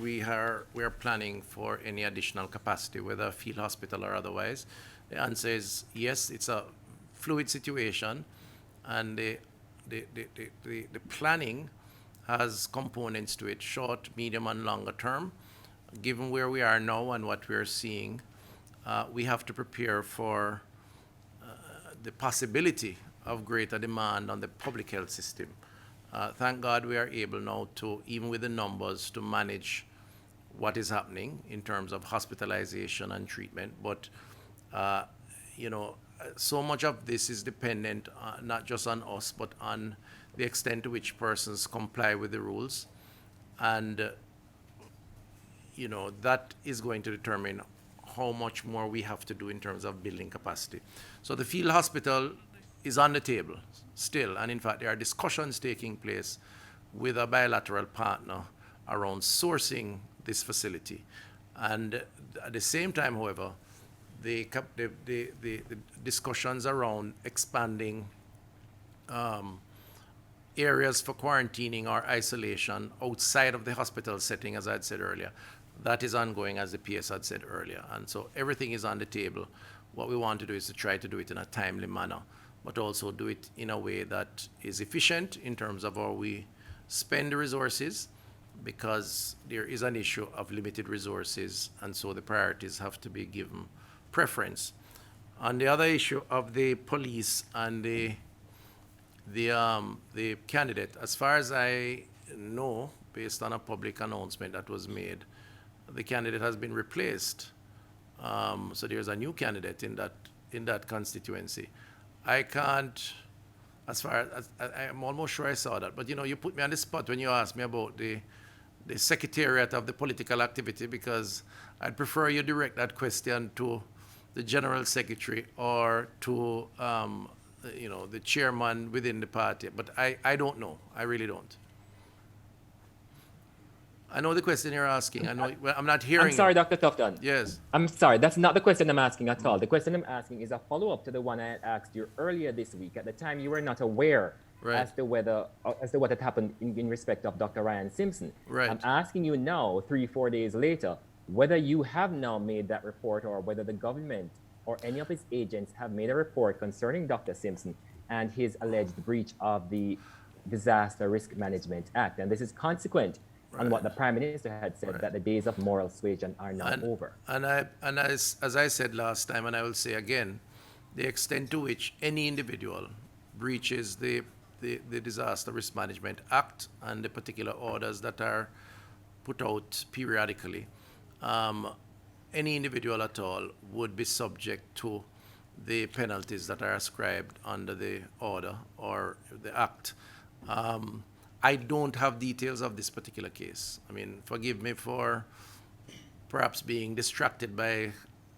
Speaker 2: we are planning for any additional capacity, whether field hospital or otherwise, the answer is yes. It's a fluid situation, and the planning has components to it, short, medium, and longer term. Given where we are now and what we are seeing, we have to prepare for the possibility of greater demand on the public health system. Thank God we are able now to, even with the numbers, to manage what is happening in terms of hospitalization and treatment. But, so much of this is dependent not just on us, but on the extent to which persons comply with the rules. And, that is going to determine how much more we have to do in terms of building capacity. So the field hospital is on the table still, and in fact there are discussions taking place with a bilateral partner around sourcing this facility. And at the same time, however, the discussions around expanding areas for quarantining or isolation outside of the hospital setting, as I had said earlier, that is ongoing, as the PS had said earlier. And so everything is on the table. What we want to do is to try to do it in a timely manner, but also do it in a way that is efficient in terms of how we spend the resources, because there is an issue of limited resources, and so the priorities have to be given preference. On the other issue of the police and the candidate, as far as I know, based on a public announcement that was made, the candidate has been replaced. So there's a new candidate in that constituency. I can't, as far as I'm almost sure I saw that, but you put me on the spot when you asked me about the secretariat of the political activity, because I'd prefer you direct that question to the general secretary or to the chairman within the party. But I don't know. I really don't. I know the question you're asking. I know I'm not hearing.
Speaker 10: I'm sorry,
Speaker 2: you.
Speaker 10: Dr. Tufton.
Speaker 2: Yes.
Speaker 10: I'm sorry. That's not the question I'm asking at all. The question I'm asking is a follow-up to the one I had asked you earlier this week. At the time, you were not aware as to what had happened in respect of Dr. Ryan Simpson.
Speaker 2: Right.
Speaker 10: I'm asking you now, 3-4 days later, whether you have now made that report, or whether the government or any of its agents have made a report concerning Dr. Simpson and his alleged breach of the Disaster Risk Management Act. And this is consequent on what the Prime Minister had said, that the days of moral suasion are now over.
Speaker 2: And as I said last time, and I will say again, the extent to which any individual breaches the Disaster Risk Management Act and the particular orders that are put out periodically, any individual at all would be subject to the penalties that are ascribed under the order or the act. I don't have details of this particular case. I mean, forgive me for perhaps being distracted by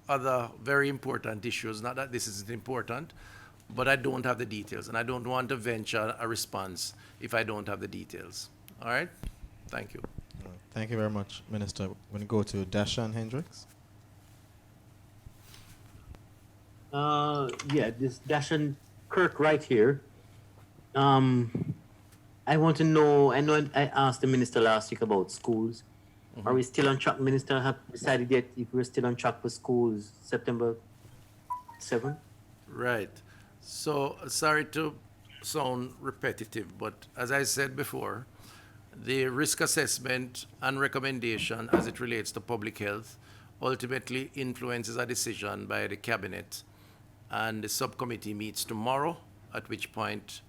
Speaker 2: other very important issues. Not that this isn't important, but I don't have the details, and I don't want to venture a response if I don't have the details. All right? Thank you.
Speaker 1: All right. Thank you very much, Minister. We're going to go to Dashan Hendricks.
Speaker 11: Yeah, this Dashan Kirk right here. I want to know, I know I asked the minister last week about schools. Are we still on track, Minister? Have decided yet if we're still on track for schools September 7th?
Speaker 2: Right. So, sorry to sound repetitive, but as I said before, the risk assessment and recommendation as it relates to public health ultimately influences a decision by the cabinet, and the subcommittee meets tomorrow, at which point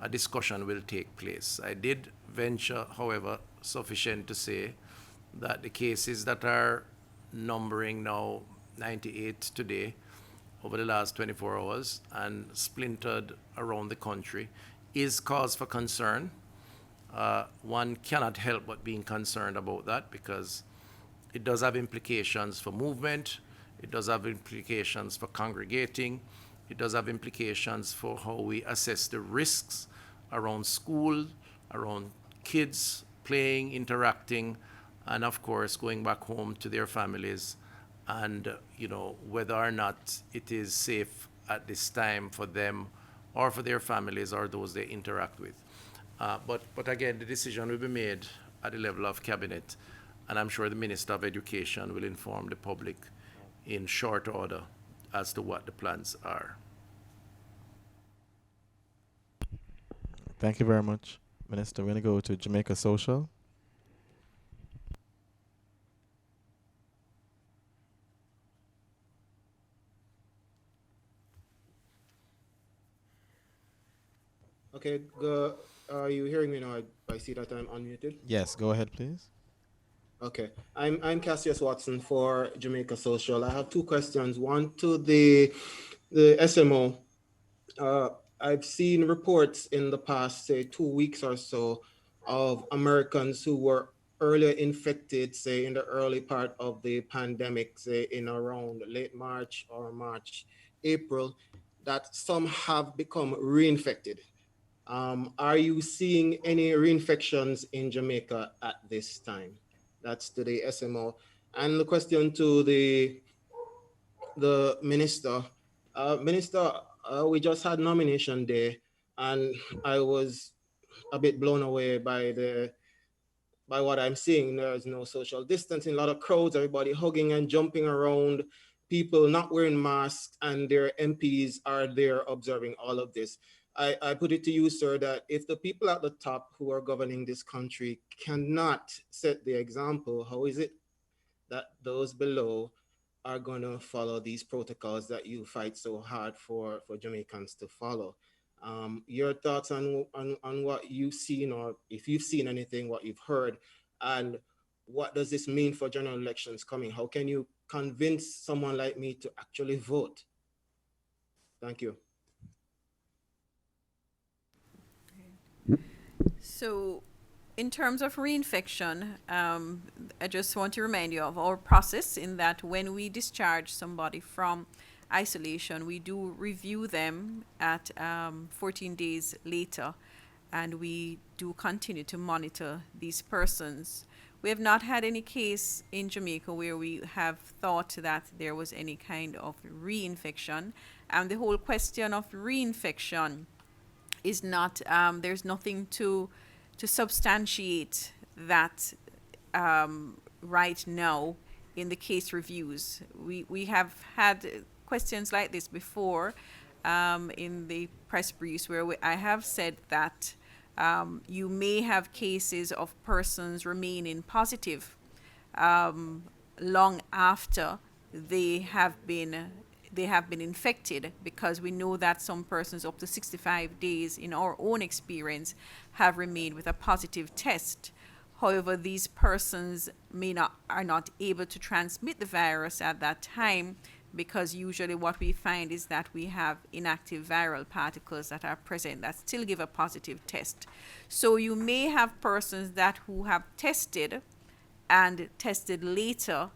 Speaker 2: a discussion will take place. I did venture, however, sufficient to say that the cases that are numbering now 98 today over the last 24 hours and splintered around the country is cause for concern. One cannot help but being concerned about that because it does have implications for movement, it does have implications for congregating, it does have implications for how we assess the risks around school, around kids playing, interacting, and of course going back home to their families, and whether or not it is safe at this time for them or for their families or those they interact with. But again, the decision will be made at the level of cabinet, and I'm sure the Minister of Education will inform the public in short order as to what the plans are.
Speaker 1: Thank you very much, Minister. We're going to go to Jamaica Social.
Speaker 12: Okay, are you hearing me now? I see that I'm unmuted.
Speaker 1: Yes, go ahead, please.
Speaker 12: Okay, I'm Cassius Watson for Jamaica Social. I have two questions. One to the SMO. I've seen reports in the past, say, 2 weeks or so, of Americans who were earlier infected, say, in the early part of the pandemic, say, in around late March or March, April, that some have become reinfected. Are you seeing any reinfections in Jamaica at this time? That's to the SMO. And the question to the minister. Minister, we just had nomination day, and I was a bit blown away by what I'm seeing. There's no social distancing, a lot of crowds, everybody hugging and jumping around, people not wearing masks, and their MPs are there observing all of this. I put it to you, sir, that if the people at the top who are governing this country cannot set the example, how is it that those below are going to follow these protocols that you fight so hard for Jamaicans to follow? Your thoughts on what you've seen, or if you've seen anything, what you've heard, and what does this mean for general elections coming? How can you convince someone like me to actually vote? Thank you.
Speaker 4: So, in terms of reinfection, I just want to remind you of our process in that when we discharge somebody from isolation, we do review them at 14 days later, and we do continue to monitor these persons. We have not had any case in Jamaica where we have thought that there was any kind of reinfection. And the whole question of reinfection is not, there's nothing to substantiate that right now in the case reviews. We have had questions like this before in the press briefs where I have said that you may have cases of persons remaining positive long after they have been infected, because we know that some persons up to 65 days in our own experience have remained with a positive test. However, these persons are not able to transmit the virus at that time, because usually what we find is that we have inactive viral particles that are present that still give a positive test. So you may have persons who have tested and tested later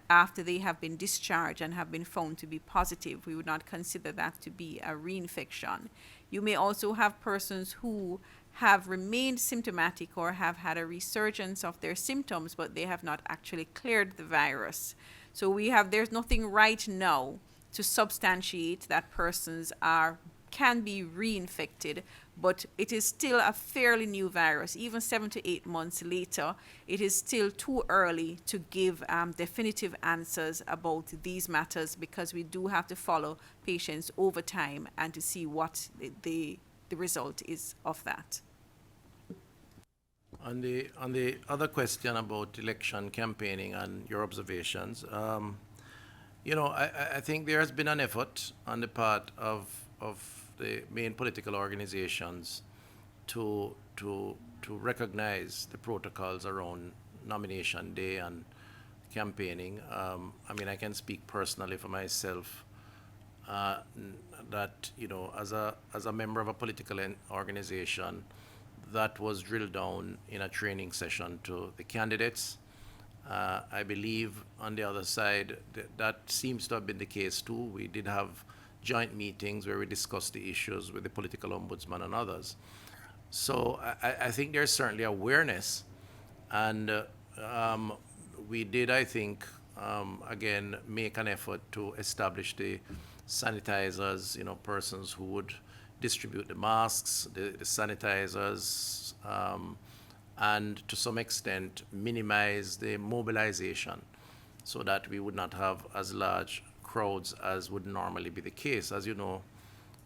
Speaker 4: after they have been discharged and have been found to be positive. We would not consider that to be a reinfection. You may also have persons who have remained symptomatic or have had a resurgence of their symptoms, but they have not actually cleared the virus. So there's nothing right now to substantiate that persons can be reinfected, but it is still a fairly new virus. Even 7 to 8 months later, it is still too early to give definitive answers about these matters, because we do have to follow patients over time and to see what the result is of that.
Speaker 2: On the other question about election campaigning and your observations, I think there has been an effort on the part of the main political organizations to recognize the protocols around nomination day and campaigning. I can speak personally for myself, that as a member of a political organization, that was drilled down in a training session to the candidates. I believe on the other side, that seems to have been the case too. We did have joint meetings where we discussed the issues with the political ombudsman and others. So I think there's certainly awareness, and we did, I think, again, make an effort to establish the sanitizers, persons who would distribute the masks, the sanitizers, and to some extent minimize the mobilization so that we would not have as large crowds as would normally be the case. As you know,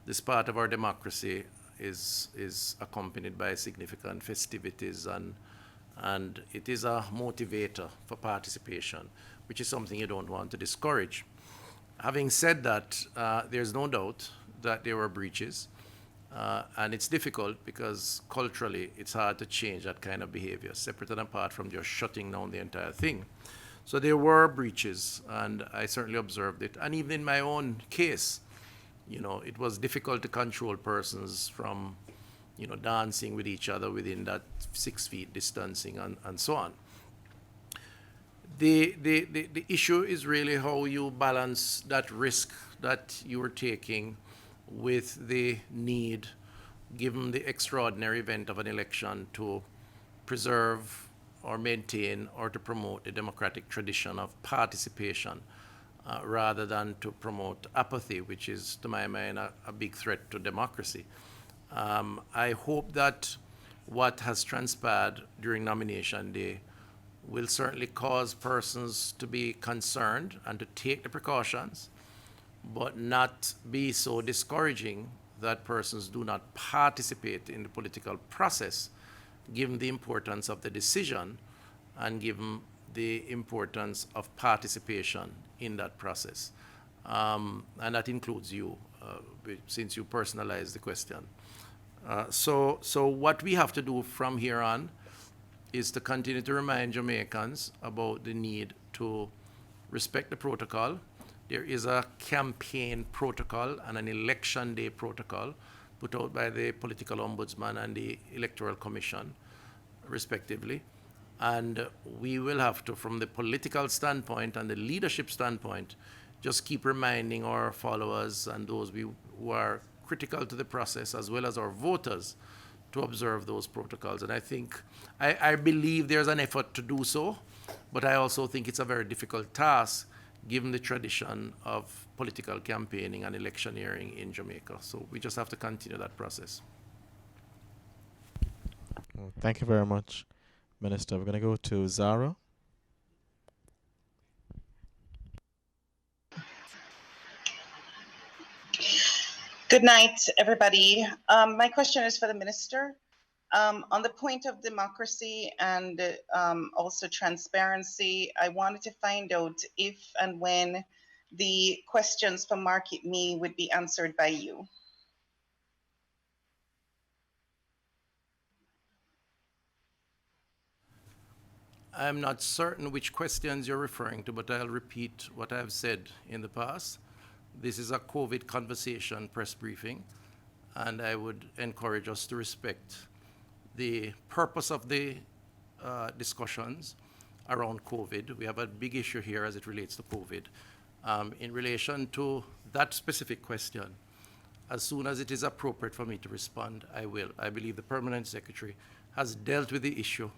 Speaker 2: this part of our democracy is accompanied by significant festivities, and it is a motivator for participation, which is something you don't want to discourage. Having said that, there's no doubt that there were breaches. And it's difficult because culturally it's hard to change that kind of behavior, separate and apart from just shutting down the entire thing. So there were breaches, and I certainly observed it. And even in my own case, it was difficult to control persons from, dancing with each other within that 6 feet distancing and so on. The issue is really how you balance that risk that you are taking with the need, given the extraordinary event of an election, to preserve or maintain or to promote the democratic tradition of participation, rather than to promote apathy, which is, to my mind, a big threat to democracy. I hope that what has transpired during nomination day will certainly cause persons to be concerned and to take the precautions, but not be so discouraging that persons do not participate in the political process, given the importance of the decision and given the importance of participation in that process. And that includes you, since you personalized the question. So what we have to do from here on is to continue to remind Jamaicans about the need to respect the protocol. There is a campaign protocol and an election day protocol put out by the political ombudsman and the electoral commission, respectively. And we will have to, from the political standpoint and the leadership standpoint, just keep reminding our followers and those who are critical to the process, as well as our voters, to observe those protocols. And I believe there's an effort to do so, but I also think it's a very difficult task given the tradition of political campaigning and electioneering in Jamaica. So we just have to continue that process.
Speaker 1: Well, thank you very much, Minister. We're going to go to Zara.
Speaker 13: Good night, everybody. My question is for the Minister. On the point of democracy and also transparency, I wanted to find out if and when the questions for Market Me would be answered by you.
Speaker 2: I'm not certain which questions you're referring to, but I'll repeat what I've said in the past. This is a COVID conversation press briefing, and I would encourage us to respect the purpose of the discussions around COVID. We have a big issue here as it relates to COVID. In relation to that specific question, as soon as it is appropriate for me to respond, I will. I believe the Permanent Secretary has dealt with the issue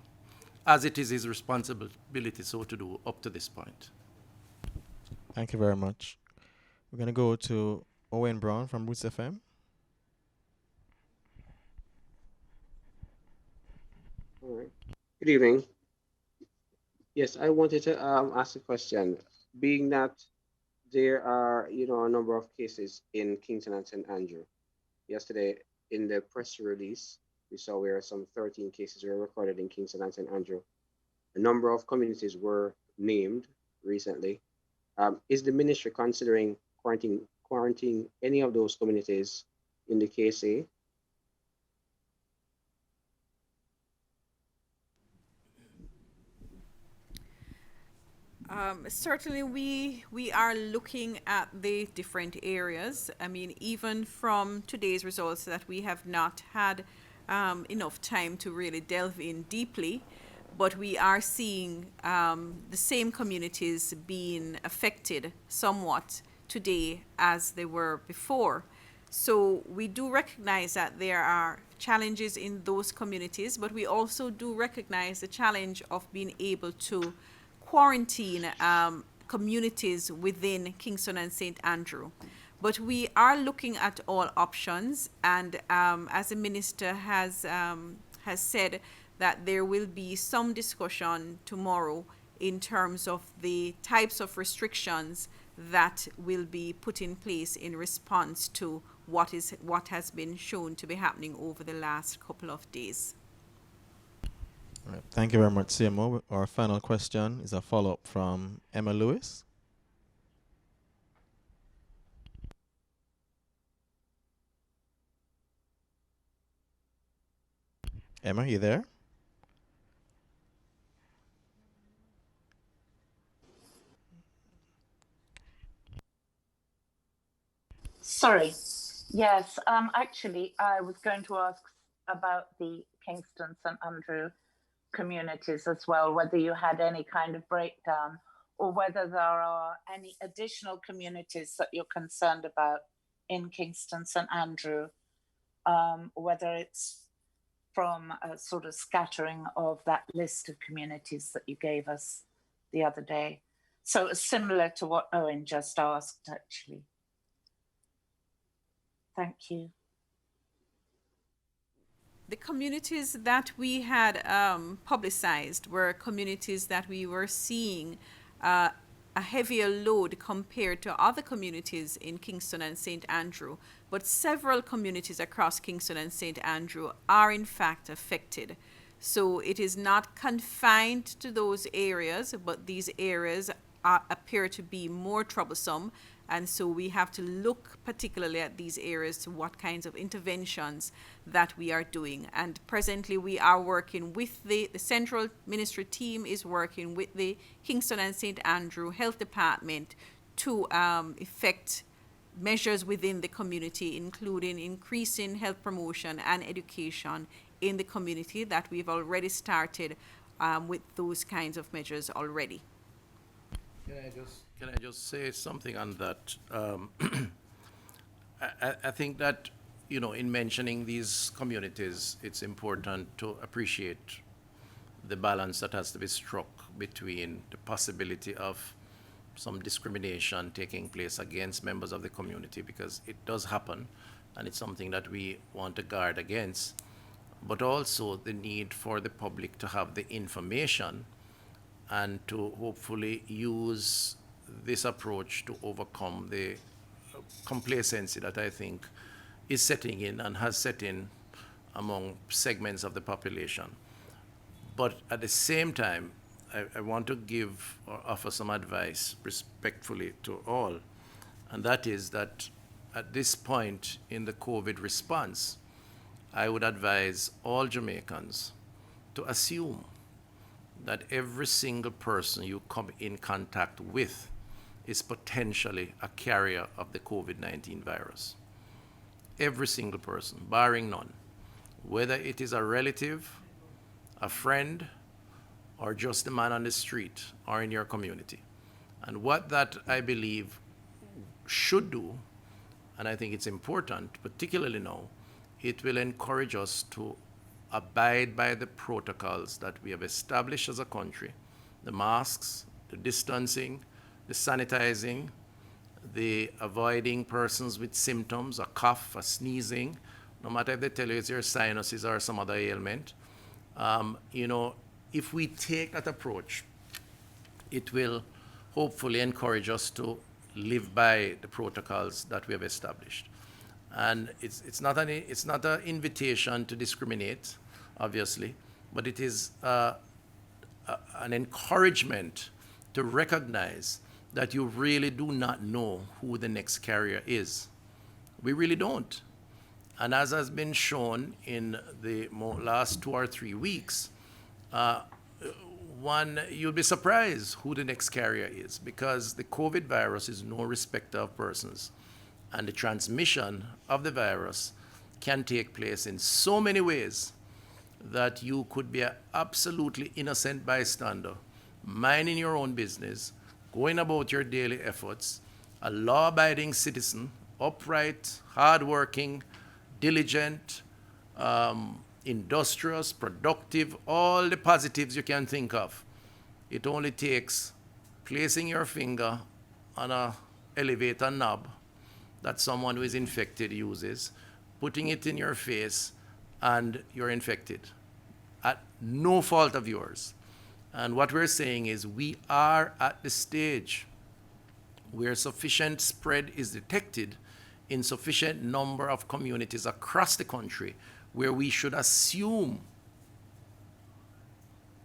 Speaker 2: as it is his responsibility so to do up to this point.
Speaker 1: Thank you very much. We're going to go to Owen Brown from Roots FM.
Speaker 14: All right. Good evening. Yes, I wanted to ask a question. Being that there are, a number of cases in Kingston and St. Andrew. Yesterday, in the press release, we saw where some 13 cases were recorded in Kingston and St. Andrew. A number of communities were named recently. Is the ministry considering quarantining any of those communities in the KSA?
Speaker 4: Certainly, we are looking at the different areas. I mean, even from today's results that we have not had enough time to really delve in deeply, but we are seeing the same communities being affected somewhat today as they were before. So we do recognize that there are challenges in those communities, but we also do recognize the challenge of being able to quarantine communities within Kingston and St. Andrew. But we are looking at all options, and as the minister has said, that there will be some discussion tomorrow in terms of the types of restrictions that will be put in place in response to what has been shown to be happening over the last couple of days.
Speaker 1: All right. Thank you very much, CMO. Our final question is a follow-up from Emma Lewis. Emma, you there?
Speaker 5: Sorry. Yes, actually, I was going to ask about the Kingston St. Andrew communities as well, whether you had any kind of breakdown or whether there are any additional communities that you're concerned about in Kingston St. Andrew, whether it's from a sort of scattering of that list of communities that you gave us the other day. So it's similar to what Owen just asked, actually. Thank you.
Speaker 4: The communities that we had publicized were communities that we were seeing a heavier load compared to other communities in Kingston and St. Andrew. But several communities across Kingston and St. Andrew are in fact affected. So it is not confined to those areas, but these areas appear to be more troublesome. And so we have to look particularly at these areas to what kinds of interventions that we are doing. And presently we are working with the central ministry team is working with the Kingston and St. Andrew Health Department to effect measures within the community, including increasing health promotion and education in the community that we've already started with those kinds of measures already.
Speaker 2: Can I just say something on that? I think that, in mentioning these communities, it's important to appreciate the balance that has to be struck between the possibility of some discrimination taking place against members of the community, because it does happen, and it's something that we want to guard against, but also the need for the public to have the information and to hopefully use this approach to overcome the complacency that I think is setting in and has set in among segments of the population. But at the same time, I want to give or offer some advice respectfully to all, and that is that at this point in the COVID response, I would advise all Jamaicans to assume that every single person you come in contact with is potentially a carrier of the COVID-19 virus. Every single person, barring none. Whether it is a relative, a friend, or just a man on the street or in your community. And what that, I believe, should do, and I think it's important, particularly now, it will encourage us to abide by the protocols that we have established as a country, the masks, the distancing, the sanitizing, the avoiding persons with symptoms, a cough, a sneezing, no matter if they tell you it's your sinuses or some other ailment. If we take that approach, it will hopefully encourage us to live by the protocols that we have established. And it's not an invitation to discriminate, obviously, but it is an encouragement to recognize that you really do not know who the next carrier is. We really don't. And as has been shown in the last 2 or 3 weeks, you'll be surprised who the next carrier is, because the COVID virus is no respecter of persons. And the transmission of the virus can take place in so many ways that you could be an absolutely innocent bystander, minding your own business, going about your daily efforts, a law-abiding citizen, upright, hardworking, diligent, industrious, productive, all the positives you can think of. It only takes placing your finger on an elevator knob that someone who is infected uses, putting it in your face, and you're infected at no fault of yours. And what we're saying is we are at the stage where sufficient spread is detected in sufficient number of communities across the country, where we should assume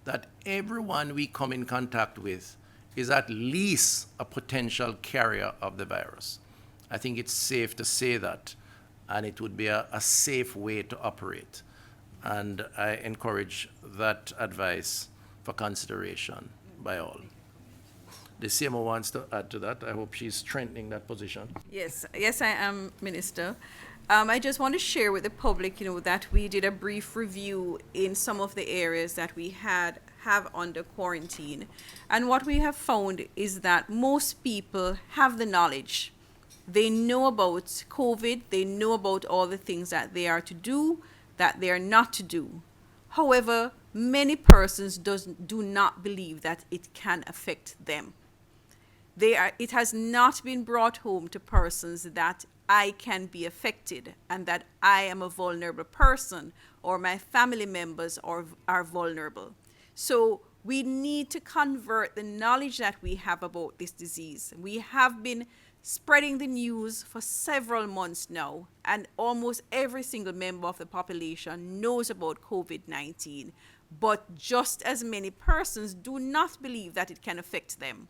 Speaker 2: that everyone we come in contact with is at least a potential carrier of the virus. I think it's safe to say that, and it would be a safe way to operate. And I encourage that advice for consideration by all. The CMO wants to add to that. I hope she's strengthening that position.
Speaker 4: Yes, I am, Minister. I just want to share with the public, that we did a brief review in some of the areas that we have under quarantine. And what we have found is that most people have the knowledge. They know about COVID. They know about all the things that they are to do, that they are not to do. However, many persons do not believe that it can affect them. It has not been brought home to persons that I can be affected and that I am a vulnerable person or my family members are vulnerable. So we need to convert the knowledge that we have about this disease. We have been spreading the news for several months now, and almost every single member of the population knows about COVID-19, but just as many persons do not believe that it can affect them.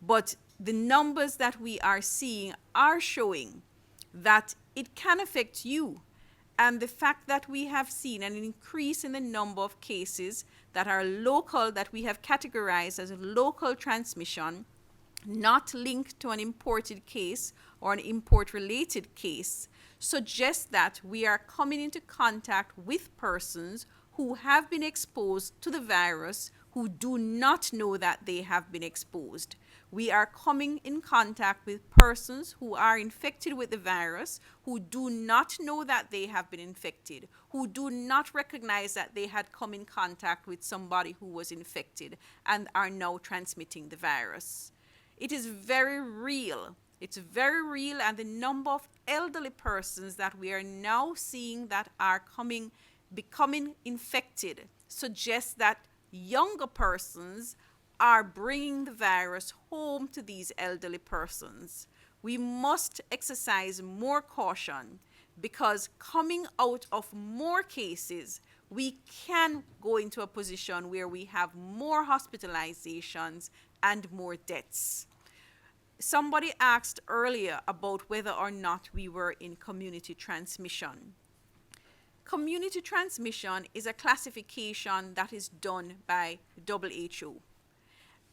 Speaker 4: But the numbers that we are seeing are showing that it can affect you. And the fact that we have seen an increase in the number of cases that are local, that we have categorized as a local transmission, not linked to an imported case or an import-related case, suggests that we are coming into contact with persons who have been exposed to the virus who do not know that they have been exposed. We are coming in contact with persons who are infected with the virus, who do not know that they have been infected, who do not recognize that they had come in contact with somebody who was infected and are now transmitting the virus. It is very real. It's very real, and the number of elderly persons that we are now seeing that are becoming infected suggests that younger persons are bringing the virus home to these elderly persons. We must exercise more caution, because coming out of more cases, we can go into a position where we have more hospitalizations and more deaths. Somebody asked earlier about whether or not we were in community transmission. Community transmission is a classification that is done by WHO.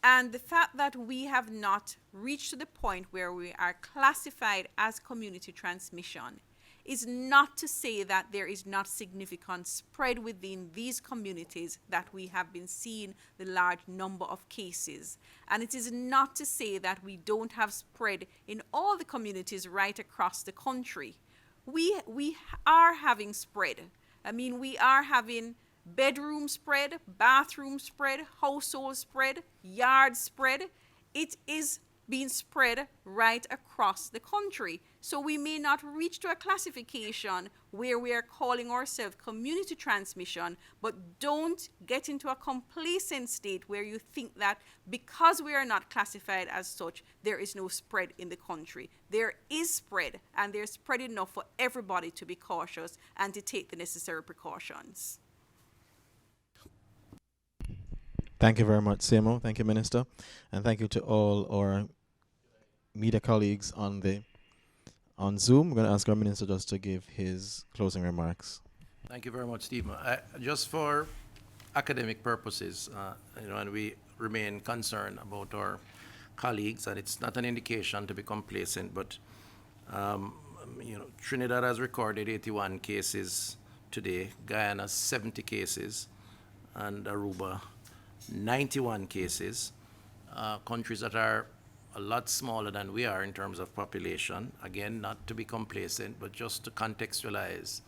Speaker 4: And the fact that we have not reached to the point where we are classified as community transmission is not to say that there is not significant spread within these communities that we have been seeing the large number of cases. And it is not to say that we don't have spread in all the communities right across the country. We are having spread. I mean, we are having bedroom spread, bathroom spread, household spread, yard spread. It is being spread right across the country. So we may not reach to a classification where we are calling ourselves community transmission, but don't get into a complacent state where you think that because we are not classified as such, there is no spread in the country. There is spread, and there's spread enough for everybody to be cautious and to take the necessary precautions.
Speaker 1: Thank you very much, Semo. Thank you, Minister. And thank you to all our media colleagues on Zoom. We're going to ask our Minister just to give his closing remarks.
Speaker 2: Thank you very much, Steve. Just for academic purposes, and we remain concerned about our colleagues, and it's not an indication to be complacent, but Trinidad has recorded 81 cases today, Guyana 70 cases, and Aruba 91 cases. Countries that are a lot smaller than we are in terms of population. Again, not to be complacent, but just to contextualize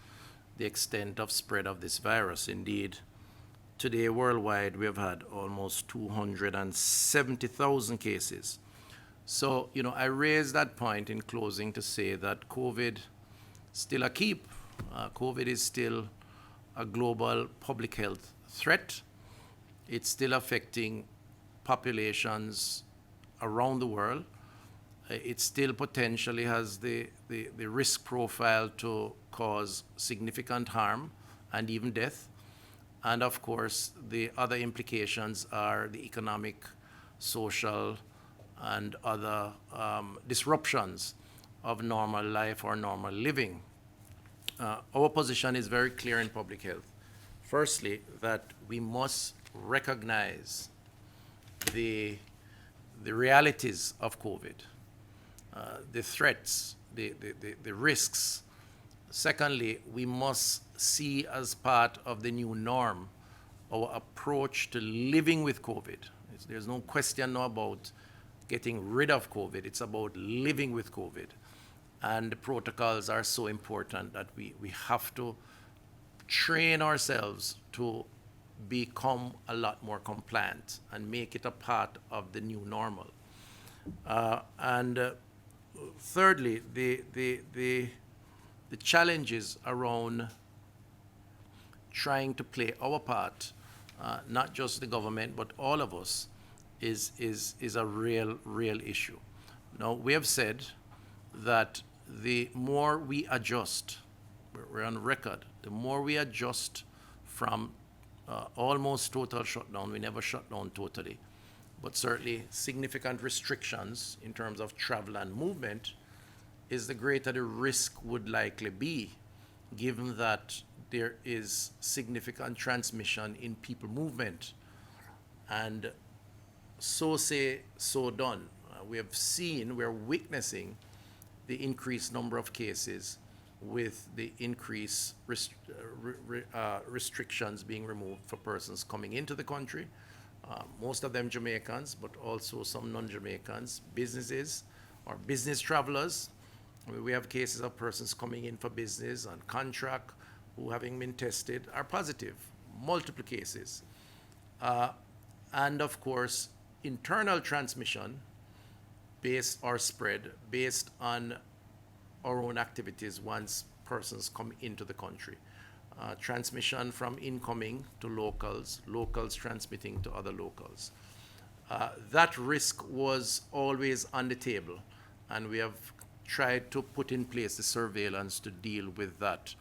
Speaker 2: the extent of spread of this virus. Indeed, today worldwide, we have had almost 270,000 cases. So, I raise that point in closing to say that COVID still a keep. COVID is still a global public health threat. It's still affecting populations around the world. It still potentially has the risk profile to cause significant harm and even death. And of course, the other implications are the economic, social, and other disruptions of normal life or normal living. Our position is very clear in public health. Firstly, that we must recognize the realities of COVID, the threats, the risks. Secondly, we must see as part of the new norm our approach to living with COVID. There's no question now about getting rid of COVID. It's about living with COVID. And the protocols are so important that we have to train ourselves to become a lot more compliant and make it a part of the new normal. Thirdly, the challenges around trying to play our part, not just the government, but all of us, is a real issue. Now, we have said that the more we adjust, we're on record, the more we adjust from almost total shutdown, we never shut down totally, but certainly significant restrictions in terms of travel and movement, is the greater the risk would likely be, given that there is significant transmission in people movement. And so say, so done. We're witnessing the increased number of cases with the increased restrictions being removed for persons coming into the country, most of them Jamaicans, but also some non-Jamaicans, businesses or business travelers. We have cases of persons coming in for business on contract who, having been tested, are positive, multiple cases. And of course, internal transmission based or spread based on our own activities once persons come into the country. Transmission from incoming to locals, locals transmitting to other locals. That risk was always on the table, and we have tried to put in place the surveillance to deal with that.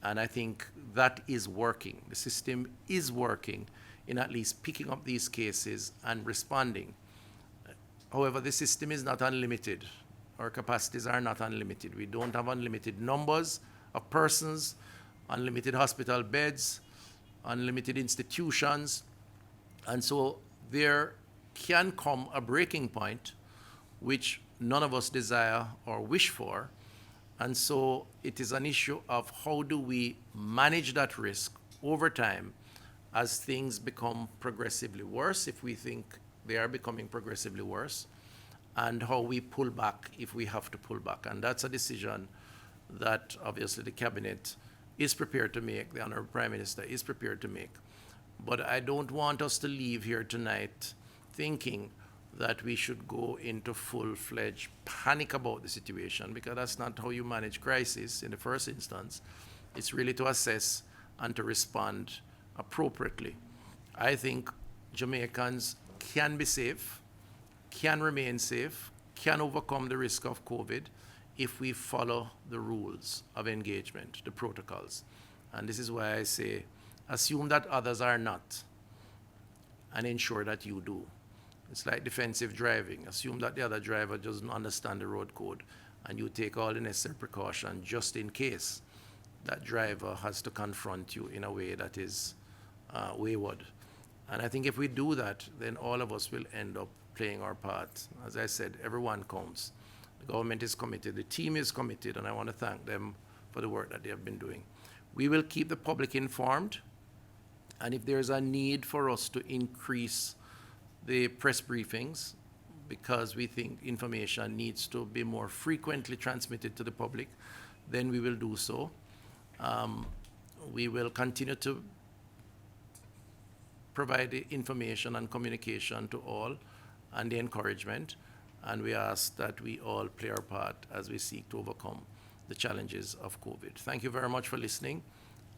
Speaker 2: And I think that is working. The system is working in at least picking up these cases and responding. However, the system is not unlimited. Our capacities are not unlimited. We don't have unlimited numbers of persons unlimited hospital beds, unlimited institutions. And so there can come a breaking point which none of us desire or wish for. And so it is an issue of how do we manage that risk over time as things become progressively worse, if we think they are becoming progressively worse, and how we pull back if we have to pull back. And that's a decision that obviously the cabinet is prepared to make, the Honorable Prime Minister is prepared to make. But I don't want us to leave here tonight thinking that we should go into full-fledged panic about the situation, because that's not how you manage crisis in the first instance. It's really to assess and to respond appropriately. I think Jamaicans can be safe, can remain safe, can overcome the risk of COVID if we follow the rules of engagement, the protocols. And this is why I say, assume that others are not, and ensure that you do. It's like defensive driving. Assume that the other driver doesn't understand the road code, and you take all the necessary precaution just in case that driver has to confront you in a way that is wayward. And I think if we do that, then all of us will end up playing our part. As I said, everyone counts. The government is committed, the team is committed, and I want to thank them for the work that they have been doing. We will keep the public informed, and if there's a need for us to increase the press briefings, because we think information needs to be more frequently transmitted to the public, then we will do so. We will continue to provide the information and communication to all and the encouragement, and we ask that we all play our part as we seek to overcome the challenges of COVID. Thank you very much for listening,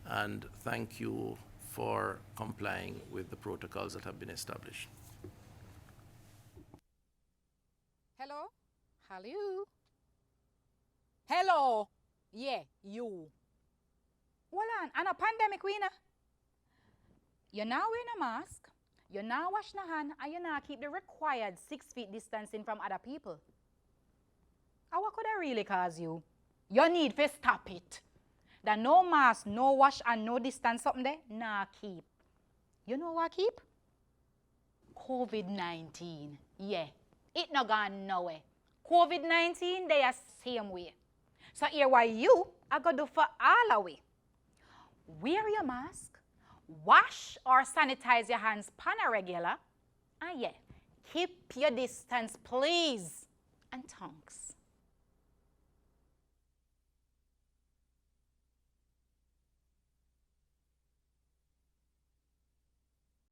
Speaker 2: and thank you for complying with the protocols that have been established.
Speaker 15: Hello? Hello? Hello? Yeah, you. Hold on, and a pandemic winner. You're not wearing a mask, you're not washing your hand, and you're not keep the required 6 feet distancing from other people. And what could I really cause you? You need to stop it. That no mask, no wash, and no distance something there, nah keep. You know what keep? COVID-19. Yeah. It not gone nowhere. COVID-19, they are same way. So here what you are going to do for all of we. Wear your mask, wash or sanitize your hands pan a regular, and yeah, keep your distance, please. And thanks.